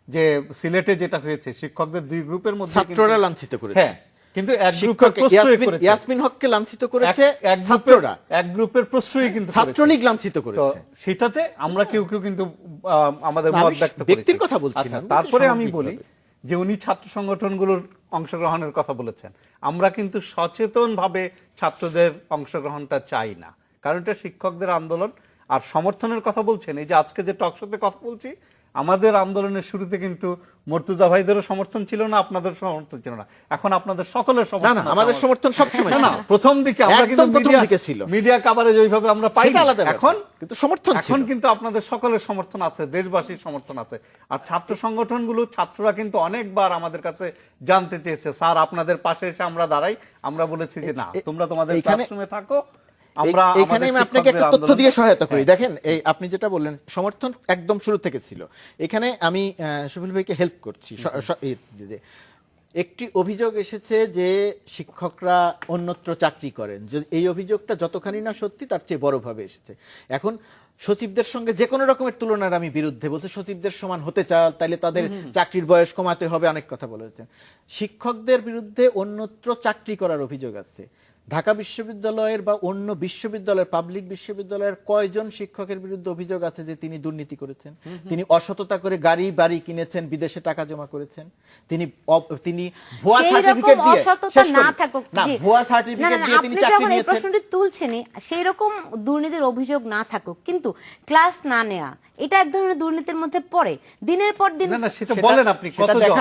যে সিলেটে যেটা হয়েছে, শিক্ষকদের দুই গ্রুপের মধ্যে কিন্তু- ছাত্ররা লাঞ্ছিত করেছে। হ্যাঁ, কিন্তু এক গ্রুপের শিক্ষক প্রশ্রয় করেছে। ইয়াসমিন হককে লাঞ্ছিত করেছে এক ছাত্ররা, এক গ্রুপের প্রশ্রয় কিন্তু করেছে। ছাত্রলীগ লাঞ্ছিত তো করেছে। সেটাতে আমরা কেউ কেউ কিন্তু আমাদের না, মত আমি ব্যক্ত করেছি। ব্যক্তির কথা বলছি আচ্ছা, না, আমি বলছি তারপরে আমি বলি সামগ্রিকভাবে। যে উনি ছাত্র সংগঠনগুলোর অংশগ্রহণের কথা বলেছেন। আমরা কিন্তু সচেতনভাবে ছাত্রদের অংশগ্রহণটা চাই না, কারণ এটা শিক্ষকদের আন্দোলন। আর সমর্থনের কথা বলছেন, এই যে আজকে যে টকশোতে কথা বলছি, আমাদের আন্দোলনের শুরুতে কিন্তু মর্তুজা ভাইদেরও সমর্থন ছিল না, আপনাদের সমর্থন ছিল না। এখন আপনাদের সকলের না সমর্থন না, আছে আমাদের সমর্থন সবসময় না ছিল। না, প্রথম দিকে আমরা কিন্তু একদম প্রথম দিকে ছিল। মিডিয়া কভারেজ ওইভাবে আমরা পাই। সেটা আলাদা ব্যাপার। এখন কিন্তু সমর্থন এখন ছিল। কিন্তু আপনাদের সকলের সমর্থন আছে, দেশবাসীর সমর্থন আছে। আর ছাত্র সংগঠনগুলো, ছাত্ররা কিন্তু অনেকবার আমাদের কাছে জানতে চেয়েছে, স্যার আপনাদের পাশে এসে আমরা দাঁড়াই। আমরা বলেছি যে না, তোমরা তোমাদের এইখানে- ক্লাসরুমে থাকো, আমরা এখানে আমি আমাদের আপনাকে একটা শিক্ষকদের তথ্য দিয়ে আন্দোলন- সহায়তা করি। হ্যাঁ। দেখেন, এই আপনি যেটা বললেন সমর্থন একদম শুরু থেকে ছিল। এখানে আমি শফিল ভাইকে হেল্প করছি। যে একটি অভিযোগ এসেছে যে শিক্ষকরা অন্যত্র চাকরি করেন, এই অভিযোগটা যতখানি না সত্যি তার চেয়ে বড়ভাবে এসেছে। এখন সচিবদের সঙ্গে যে কোনো রকমের তুলনার আমি বিরুদ্ধে বলতে, সচিবদের সমান হতে চান তাইলে তাদের চাকরির বয়স কমাতে হবে, অনেক কথা বলেছেন। শিক্ষকদের বিরুদ্ধে অন্যত্র চাকরি করার অভিযোগ আছে। ঢাকা বিশ্ববিদ্যালয়ের বা অন্য বিশ্ববিদ্যালয়ের, পাবলিক বিশ্ববিদ্যালয়ের কয়জন শিক্ষকের বিরুদ্ধে অভিযোগ আছে যে তিনি দুর্নীতি করেছেন, তিনি অসততা করে গাড়ি বাড়ি কিনেছেন, বিদেশে টাকা জমা করেছেন, তিনি ভুয়া সেই রকম সার্টিফিকেট দিয়ে, অসততা শেষ করি। না থাকুক, না, জি। ভুয়া না, সার্টিফিকেট না, দিয়ে আপনি তিনি চাকরি যখন এই নিয়েছেন। প্রশ্নটি তুলছেনই, সেই রকম দুর্নীতির অভিযোগ না থাকুক, কিন্তু ক্লাস না নেয়া এটা এক ধরনের দুর্নীতির মধ্যে পড়ে। দিনের পর দিন না না, সেটা বলেন আপনি, সেটা কতজন?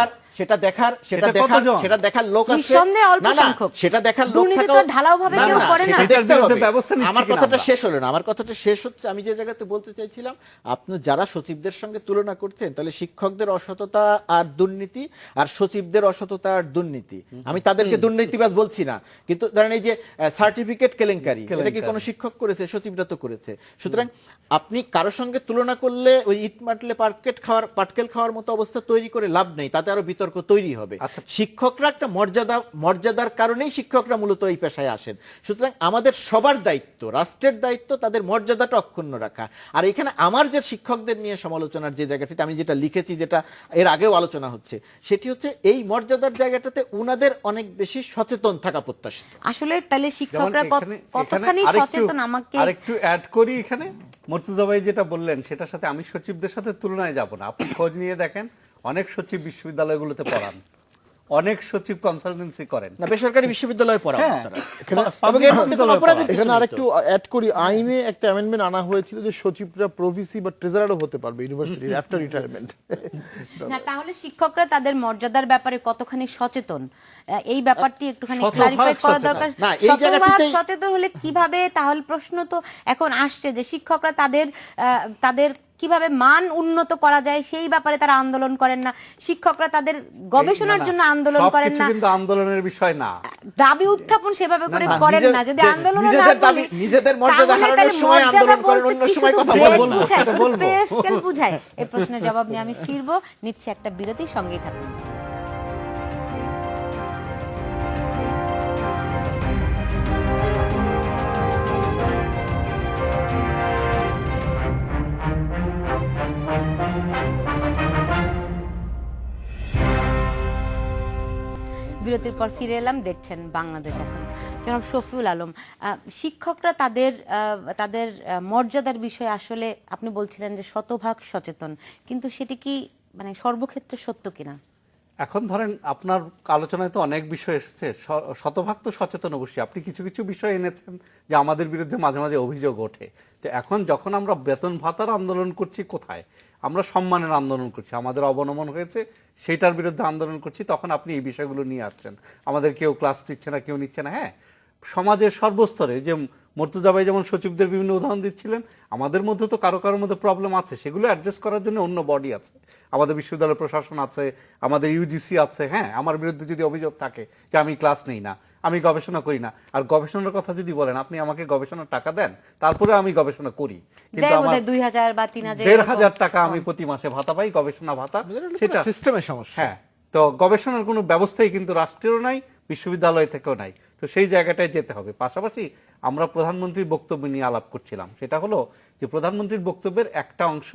দেখার লোক আছে। নিঃসন্দেহে অল্প না, না, সংখ্যক। সেটা দেখার লোক দুর্নীতি তো থাকাও- ঢালাওভাবে না, কেউ না, করে না। সেটা এটার দেখতে বিরুদ্ধে হবে। ব্যবস্থা নিচ্ছি আমার কিনা কথাটা আমরা? শেষ হলো না, আমার কথাটা শেষ হচ্ছে। আমি যে জায়গাতে বলতে চাইছিলাম, আপনি যারা সচিবদের সঙ্গে তুলনা করছেন, তাহলে শিক্ষকদের অসততা আর দুর্নীতি আর সচিবদের অসততা আর দুর্নীতি, আমি তাদেরকে দুর্নীতিবাজ বলছি না, কিন্তু ধরেন এই যে সার্টিফিকেট কেলেঙ্কারি, এটা কি কোনো শিক্ষক করেছে? সচিবরা তো করেছে। সুতরাং আপনি কারোর সঙ্গে তুলনা করলে ওই ইট মাটলে পাটকেল খাওয়ার মতো অবস্থা তৈরি করে লাভ নেই, তাতে আরো বিতর্ক তৈরি হবে। আচ্ছা। শিক্ষকরা একটা মর্যাদার কারণেই শিক্ষকরা মূলত এই পেশায় আসেন। সুতরাং আমাদের সবার দায়িত্ব, রাষ্ট্রের দায়িত্ব তাদের মর্যাদাটা অক্ষুণ্ণ রাখা। আর এখানে আমার যে শিক্ষকদের নিয়ে সমালোচনার যে জায়গাটিতে আমি যেটা লিখেছি, যেটা এর আগেও আলোচনা হচ্ছে, সেটি হচ্ছে এই মর্যাদার জায়গাটাতে উনাদের অনেক বেশি সচেতন থাকা প্রত্যাশিত। আসলে তাহলে যেমন শিক্ষকরা কতখানি সচেতন, আমাকে আরেকটু অ্যাড করি এখানে। মর্তুজা ভাই যেটা বললেন, সেটার সাথে আমি সচিবদের সাথে তুলনায় যাব না। আপনি খোঁজ নিয়ে দেখেন, অনেক সচিব বিশ্ববিদ্যালয়গুলোতে পড়ান, অনেক সচিব কনসালটেন্সি করেন। না, বেসরকারি বিশ্ববিদ্যালয়ে পড়া হ্যাঁ, তারা। public এবং এর মধ্যে কোনো বিশ্ববিদ্যালয়ে অপরাধের পড়া। কিছু এখানে নেই আরেকটু তো। অ্যাড করি, আইনে একটা অ্যামেন্ডমেন্ট আনা হয়েছিল যে সচিবরা প্রভিসি বা ট্রেজারারও হতে পারবে ইউনিভার্সিটির আফটার রিটায়ারমেন্ট। না, তাহলে শিক্ষকরা তাদের মর্যাদার ব্যাপারে কতখানি সচেতন, এই ব্যাপারটি একটুখানি শতভাগ ক্লারিফাই করা সচেতন। দরকার। না, এই শতভাগ জায়গাটিতেই- সচেতন হলে কিভাবে? তাহলে প্রশ্ন তো এখন আসছে যে শিক্ষকরা তাদের কিভাবে মান উন্নত করা যায় সেই ব্যাপারে তারা আন্দোলন করেন না, শিক্ষকরা তাদের গবেষণার জন্য আন্দোলন করেন সবকিছু না, কিন্তু আন্দোলনের বিষয় না। দাবি উত্থাপন সেভাবে করে না, করেন নিজের- না। যদি যে- আন্দোলন নিজেদের দাবি, নিজেদের মর্যাদা হারানোর সময় আন্দোলন করেন, অন্য সময় কথা বলবেন না। সেটা বলবো। বুঝায়। এই প্রশ্নের জবাব নিয়ে আমি ফিরবো, নিচ্ছে একটা বিরতি, সঙ্গেই থাকুন। বিরতির পর ফিরে এলাম, দেখছেন বাংলাদেশ এখন। জনাব শফিউল আলম, শিক্ষকরা তাদের মর্যাদার বিষয়ে আসলে আপনি বলছিলেন যে শতভাগ সচেতন, কিন্তু সেটি কি মানে সর্বক্ষেত্রে সত্য কিনা? এখন ধরেন আপনার আলোচনায় তো অনেক বিষয় এসেছে, শতভাগ তো সচেতন অবশ্যই। আপনি কিছু কিছু বিষয় এনেছেন যে আমাদের বিরুদ্ধে মাঝে মাঝে অভিযোগ ওঠে। তো এখন যখন আমরা বেতন ভাতার আন্দোলন করছি, কোথায় আমরা সম্মানের আন্দোলন করছি, আমাদের অবনমন হয়েছে সেটার বিরুদ্ধে আন্দোলন করছি, তখন আপনি এই বিষয়গুলো নিয়ে আসছেন। আমাদের কেউ ক্লাস নিচ্ছে না, কেউ নিচ্ছে না। হ্যাঁ, সমাজের সর্বস্তরে যে মর্তুজা ভাই যেমন সচিবদের বিভিন্ন উদাহরণ দিচ্ছিলেন, আমাদের মধ্যে তো কারো কারোর মধ্যে প্রবলেম আছে, সেগুলো অ্যাড্রেস করার জন্য অন্য বডি আছে, আমাদের বিশ্ববিদ্যালয় প্রশাসন আছে, আমাদের ইউজিসি আছে। হ্যাঁ, আমার বিরুদ্ধে যদি অভিযোগ থাকে যে আমি ক্লাস নেই না, আমি গবেষণা করি না, আর গবেষণার কথা যদি বলেন আপনি আমাকে গবেষণার টাকা দেন, তারপরে আমি গবেষণা করি, কিন্তু আমার 2000 বা 3000 1,500 টাকা আমি প্রতি মাসে ভাতা পাই, গবেষণা ভাতা, সেটা সিস্টেমের সমস্যা। হ্যাঁ, তো গবেষণার কোনো ব্যবস্থাই কিন্তু রাষ্ট্রেরও নাই, বিশ্ববিদ্যালয় থেকেও নাই। তো সেই জায়গাটায় যেতে হবে। পাশাপাশি আমরা প্রধানমন্ত্রীর বক্তব্য নিয়ে আলাপ করছিলাম, সেটা হলো যে প্রধানমন্ত্রীর বক্তব্যের একটা অংশ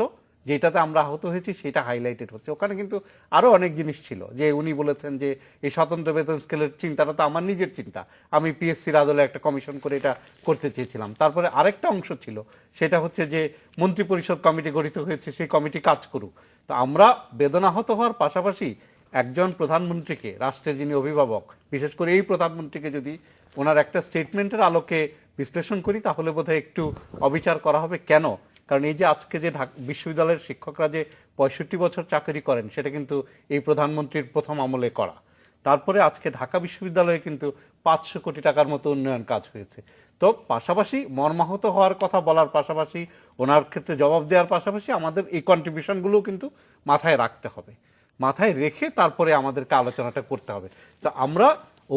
যেটাতে আমরা আহত হয়েছি সেটা হাইলাইটেড হচ্ছে। ওখানে কিন্তু আরো অনেক জিনিস ছিল, যে উনি বলেছেন যে এই স্বতন্ত্র বেতন স্কেলের চিন্তাটা তো আমার নিজের চিন্তা, আমি পিএসসির আদলে একটা কমিশন করে এটা করতে চেয়েছিলাম। তারপরে আরেকটা অংশ ছিল, সেটা হচ্ছে যে মন্ত্রিপরিষদ কমিটি গঠিত হয়েছে, সেই কমিটি কাজ করুক। তো আমরা বেদনাহত হওয়ার পাশাপাশি একজন প্রধানমন্ত্রীকে, রাষ্ট্রের যিনি অভিভাবক, বিশেষ করে এই প্রধানমন্ত্রীকে যদি ওনার একটা স্টেটমেন্টের আলোকে বিশ্লেষণ করি, তাহলে বোধহয় একটু অবিচার করা হবে। কেন? কারণ এই যে আজকে যে বিশ্ববিদ্যালয়ের শিক্ষকরা যে 65 বছর চাকরি করেন, সেটা কিন্তু এই প্রধানমন্ত্রীর প্রথম আমলে করা। তারপরে আজকে ঢাকা বিশ্ববিদ্যালয়ে কিন্তু 500 কোটি টাকার মতো উন্নয়ন কাজ হয়েছে। তো পাশাপাশি মর্মাহত হওয়ার কথা বলার পাশাপাশি, ওনার ক্ষেত্রে জবাব দেওয়ার পাশাপাশি আমাদের এই কন্ট্রিবিউশনগুলোও কিন্তু মাথায় রাখতে হবে, মাথায় রেখে তারপরে আমাদেরকে আলোচনাটা করতে হবে। তো আমরা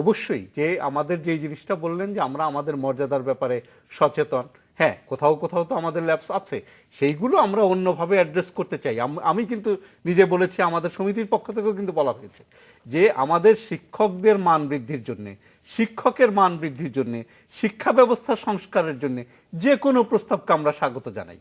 অবশ্যই যে আমাদের যে জিনিসটা বললেন যে আমরা আমাদের মর্যাদার ব্যাপারে সচেতন, হ্যাঁ, কোথাও কোথাও তো আমাদের ল্যাপস আছে, সেইগুলো আমরা অন্যভাবে অ্যাড্রেস করতে চাই। আমি কিন্তু নিজে বলেছি, আমাদের সমিতির পক্ষ থেকেও কিন্তু বলা হয়েছে যে আমাদের শিক্ষকদের মান বৃদ্ধির জন্য, শিক্ষকের মান বৃদ্ধির জন্য, শিক্ষা ব্যবস্থা সংস্কারের জন্য যে কোনো প্রস্তাবকে আমরা স্বাগত জানাই।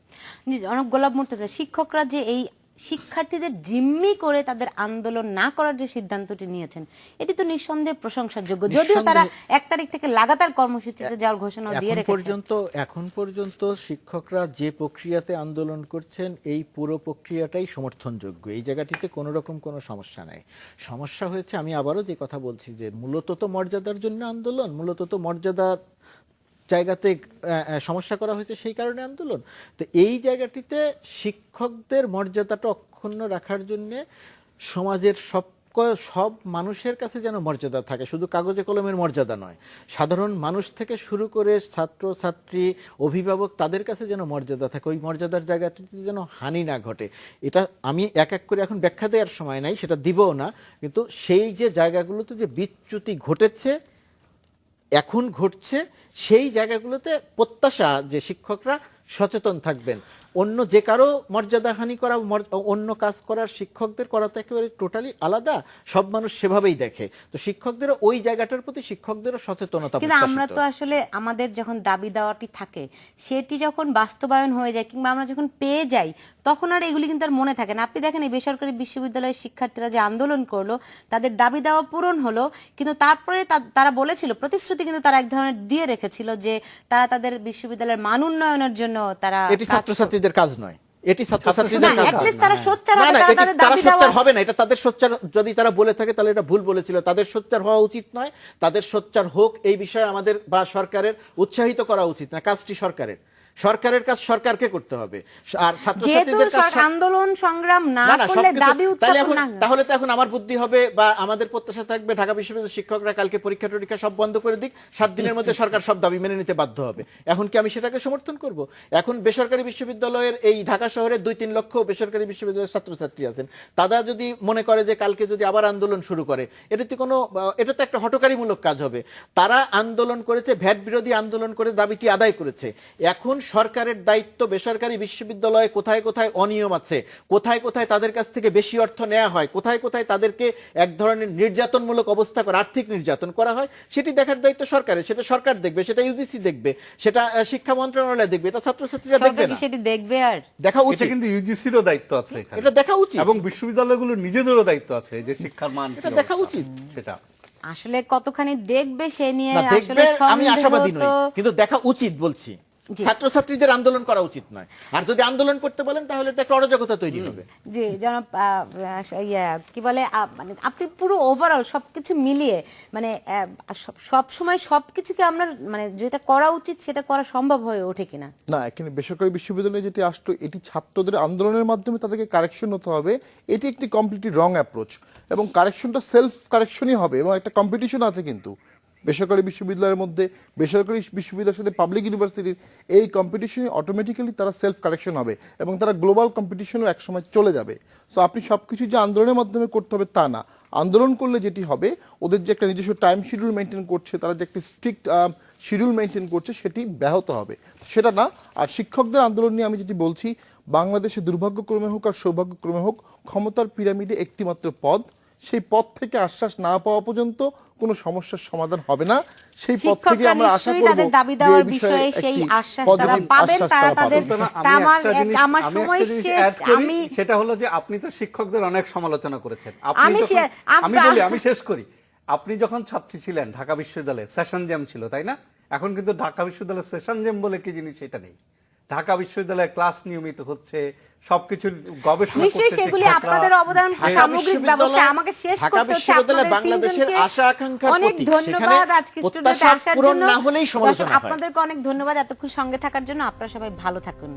অনেক গোলাপ মুর্তজা, শিক্ষকরা যে এই শিক্ষার্থীদের জিম্মি করে তাদের আন্দোলন না করার যে সিদ্ধান্তটি নিয়েছেন, এটি তো নিঃসন্দেহে প্রশংসাযোগ্য। যদিও তারা 1 তারিখ থেকে লাগাতার কর্মসূচিতে যাওয়ার ঘোষণা দিয়ে রেখেছেন। এখন পর্যন্ত শিক্ষকরা যে প্রক্রিয়াতে আন্দোলন করছেন, এই পুরো প্রক্রিয়াটাই সমর্থনযোগ্য। এই জায়গাটিতে কোনো রকম কোনো সমস্যা নাই। সমস্যা হয়েছে, আমি আবারও যে কথা বলছি, যে মূলত তো মর্যাদার জন্য আন্দোলন, মূলত তো মর্যাদার জায়গাতে সমস্যা করা হয়েছে, সেই কারণে আন্দোলন। তো এই জায়গাটিতে শিক্ষকদের মর্যাদাটা অক্ষুণ্ণ রাখার জন্য সমাজের সব মানুষের কাছে যেন মর্যাদা থাকে, শুধু কাগজে কলমের মর্যাদা নয়, সাধারণ মানুষ থেকে শুরু করে ছাত্র ছাত্রী, অভিভাবক, তাদের কাছে যেন মর্যাদা থাকে, ওই মর্যাদার জায়গাটিতে যেন হানি না ঘটে। এটা আমি এক এক করে এখন ব্যাখ্যা দেওয়ার সময় নাই, সেটা দিবও না, কিন্তু সেই যে জায়গাগুলোতে যে বিচ্যুতি ঘটেছে, এখন ঘটছে, সেই জায়গাগুলোতে প্রত্যাশা যে শিক্ষকরা সচেতন থাকবেন। অন্য যে কারো মর্যাদাহানি করা, অন্য কাজ করার শিক্ষকদের করা তো একেবারে টোটালি আলাদা, সব মানুষ সেভাবেই দেখে। তো শিক্ষকদেরও ওই জায়গাটার প্রতি শিক্ষকদেরও সচেতনতা। কিন্তু আমরা তো আসলে আমাদের যখন দাবি দাওয়াটি থাকে, সেটি যখন বাস্তবায়ন হয়ে যায় কিংবা আমরা যখন পেয়ে যাই, তখন আর এগুলি কিন্তু আর মনে থাকে না। আপনি দেখেন এই বেসরকারি বিশ্ববিদ্যালয়ের শিক্ষার্থীরা যে আন্দোলন করলো, তাদের দাবি দাওয়া পূরণ হলো, কিন্তু তারপরে তারা বলেছিল, প্রতিশ্রুতি কিন্তু তারা এক ধরনের দিয়ে রেখেছিল যে তারা তাদের বিশ্ববিদ্যালয়ের মান উন্নয়নের জন্য তারা এটি ছাত্রছাত্রীদের কাজ নয়, এটি ছাত্রছাত্রীদের কাজ না। তারা সোচ্চার হবে, তারা সোচ্চার হবে না, এটা তাদের সোচ্চার, যদি তারা বলে থাকে তাহলে এটা ভুল বলেছিল। তাদের সোচ্চার হওয়া উচিত নয়, তাদের সোচ্চার হোক, এই বিষয়ে আমাদের বা সরকারের উৎসাহিত করা উচিত না। কাজটি সরকারের কাজ সরকারকে করতে হবে। আর ছাত্রছাত্রীদের কাজ আন্দোলন সংগ্রাম না করলে দাবি উত্থাপন না। তাহলে তো এখন আমার বুদ্ধি হবে বা আমাদের প্রত্যাশা থাকবে ঢাকা বিশ্ববিদ্যালয়ের শিক্ষকরা কালকে পরীক্ষা টরীক্ষা সব বন্ধ করে দিক, 7 দিনের মধ্যে সরকার সব দাবি মেনে নিতে বাধ্য হবে। এখন কি আমি সেটাকে সমর্থন করব? এখন বেসরকারি বিশ্ববিদ্যালয়ের এই ঢাকা শহরে 2-3 লক্ষ বেসরকারি বিশ্ববিদ্যালয়ের ছাত্রছাত্রী আছেন, তারা যদি মনে করে যে কালকে যদি আবার আন্দোলন শুরু করে, এটা তো একটা হঠকারীমূলক কাজ হবে। তারা আন্দোলন করেছে, ভ্যাট বিরোধী আন্দোলন করে দাবিটি আদায় করেছে। এখন সরকারের দায়িত্ব বেসরকারি বিশ্ববিদ্যালয়ে কোথায় কোথায় অনিয়ম আছে, কোথায় কোথায় তাদের কাছ থেকে বেশি অর্থ নেওয়া হয়, কোথায় কোথায় তাদেরকে এক ধরনের নির্যাতনমূলক অবস্থা করা, আর্থিক নির্যাতন করা হয়, সেটি দেখার দায়িত্ব সরকারের। সেটা সরকার দেখবে, সেটা ইউজিসি দেখবে, সেটা শিক্ষা মন্ত্রণালয় দেখবে, এটা ছাত্রছাত্রীরা দেখবে না। সেটি দেখবে আর দেখা উচিত। এটা কিন্তু ইউজিসিরও দায়িত্ব আছে এখানে, এটা দেখা উচিত, এবং বিশ্ববিদ্যালয়গুলোর নিজেদেরও দায়িত্ব আছে যে শিক্ষার মান, এটা দেখা উচিত। সেটা আসলে কতখানি দেখবে সে নিয়ে আসলে আমি আশাবাদী নই, কিন্তু দেখা উচিত বলছি। ছাত্রছাত্রীদের আন্দোলন করা উচিত নয়, আর যদি আন্দোলন করতে বলেন তাহলে তো একটা অরাজকতা তৈরি হবে। জি জনাব, কি বলে, মানে আপনি পুরো ওভারঅল সবকিছু মিলিয়ে, মানে সব সময় সবকিছুকে আমরা, মানে যেটা করা উচিত সেটা করা সম্ভব হয়ে ওঠে কিনা? না, এখানে বেসরকারি বিশ্ববিদ্যালয়ে যেটি আসলো, এটি ছাত্রদের আন্দোলনের মাধ্যমে তাদেরকে কারেকশন হতে হবে, এটি একটি কমপ্লিটলি রং অ্যাপ্রোচ, এবং কারেকশনটা সেলফ কারেকশনই হবে, এবং একটা কম্পিটিশন আছে কিন্তু বেসরকারি বিশ্ববিদ্যালয়ের মধ্যে, বেসরকারি বিশ্ববিদ্যালয়ের সাথে পাবলিক ইউনিভার্সিটির এই কম্পিটিশনে অটোমেটিক্যালি তারা সেলফ কারেকশন হবে এবং তারা গ্লোবাল কম্পিটিশনও একসময় চলে যাবে। সো আপনি সব কিছু যে আন্দোলনের মাধ্যমে করতে হবে তা না, আন্দোলন করলে যেটি হবে ওদের যে একটা নিজস্ব টাইম শিডিউল মেনটেন করছে, তারা যে একটি স্ট্রিক্ট শিডিউল মেনটেন করছে সেটি ব্যাহত হবে, সেটা না। আর শিক্ষকদের আন্দোলন নিয়ে আমি যেটি বলছি, বাংলাদেশে দুর্ভাগ্যক্রমে হোক আর সৌভাগ্যক্রমে হোক, ক্ষমতার পিরামিডে একটিমাত্র পদ, সেই পদ থেকে আশ্বাস না পাওয়া পর্যন্ত কোনো সমস্যার সমাধান হবে না। সেই পদ থেকে আমরা আশা করব তাদের দাবি দেওয়ার বিষয়ে সেই আশ্বাস তারা পাবেন, তারা তাদের আমার সময় শেষ। আমি সেটা হলো যে আপনি তো শিক্ষকদের অনেক সমালোচনা করেছেন। আমি শেষ করি। আপনি যখন ছাত্রী ছিলেন ঢাকা বিশ্ববিদ্যালয়ে সেশন জ্যাম ছিল, তাই না? এখন কিন্তু ঢাকা বিশ্ববিদ্যালয়ে সেশন জ্যাম বলে কি জিনিস সেটা নেই। ঢাকা বিশ্ববিদ্যালয়ে ক্লাস নিয়মিত হচ্ছে, সবকিছু গবেষণা করছে। নিশ্চয়ই সেগুলি আপনাদের অবদান, সামগ্রিক ব্যবস্থা। আমাকে শেষ করতে হচ্ছে আপনাদের বাংলাদেশের আশা আকাঙ্ক্ষার অনেক প্রতীক। ধন্যবাদ আজকে স্টুডিওতে আসার পূরণ জন্য। না হলেই সমালোচনা হয়। আপনাদেরকে অনেক ধন্যবাদ এতক্ষণ সঙ্গে থাকার জন্য। আপনারা সবাই ভালো থাকুন।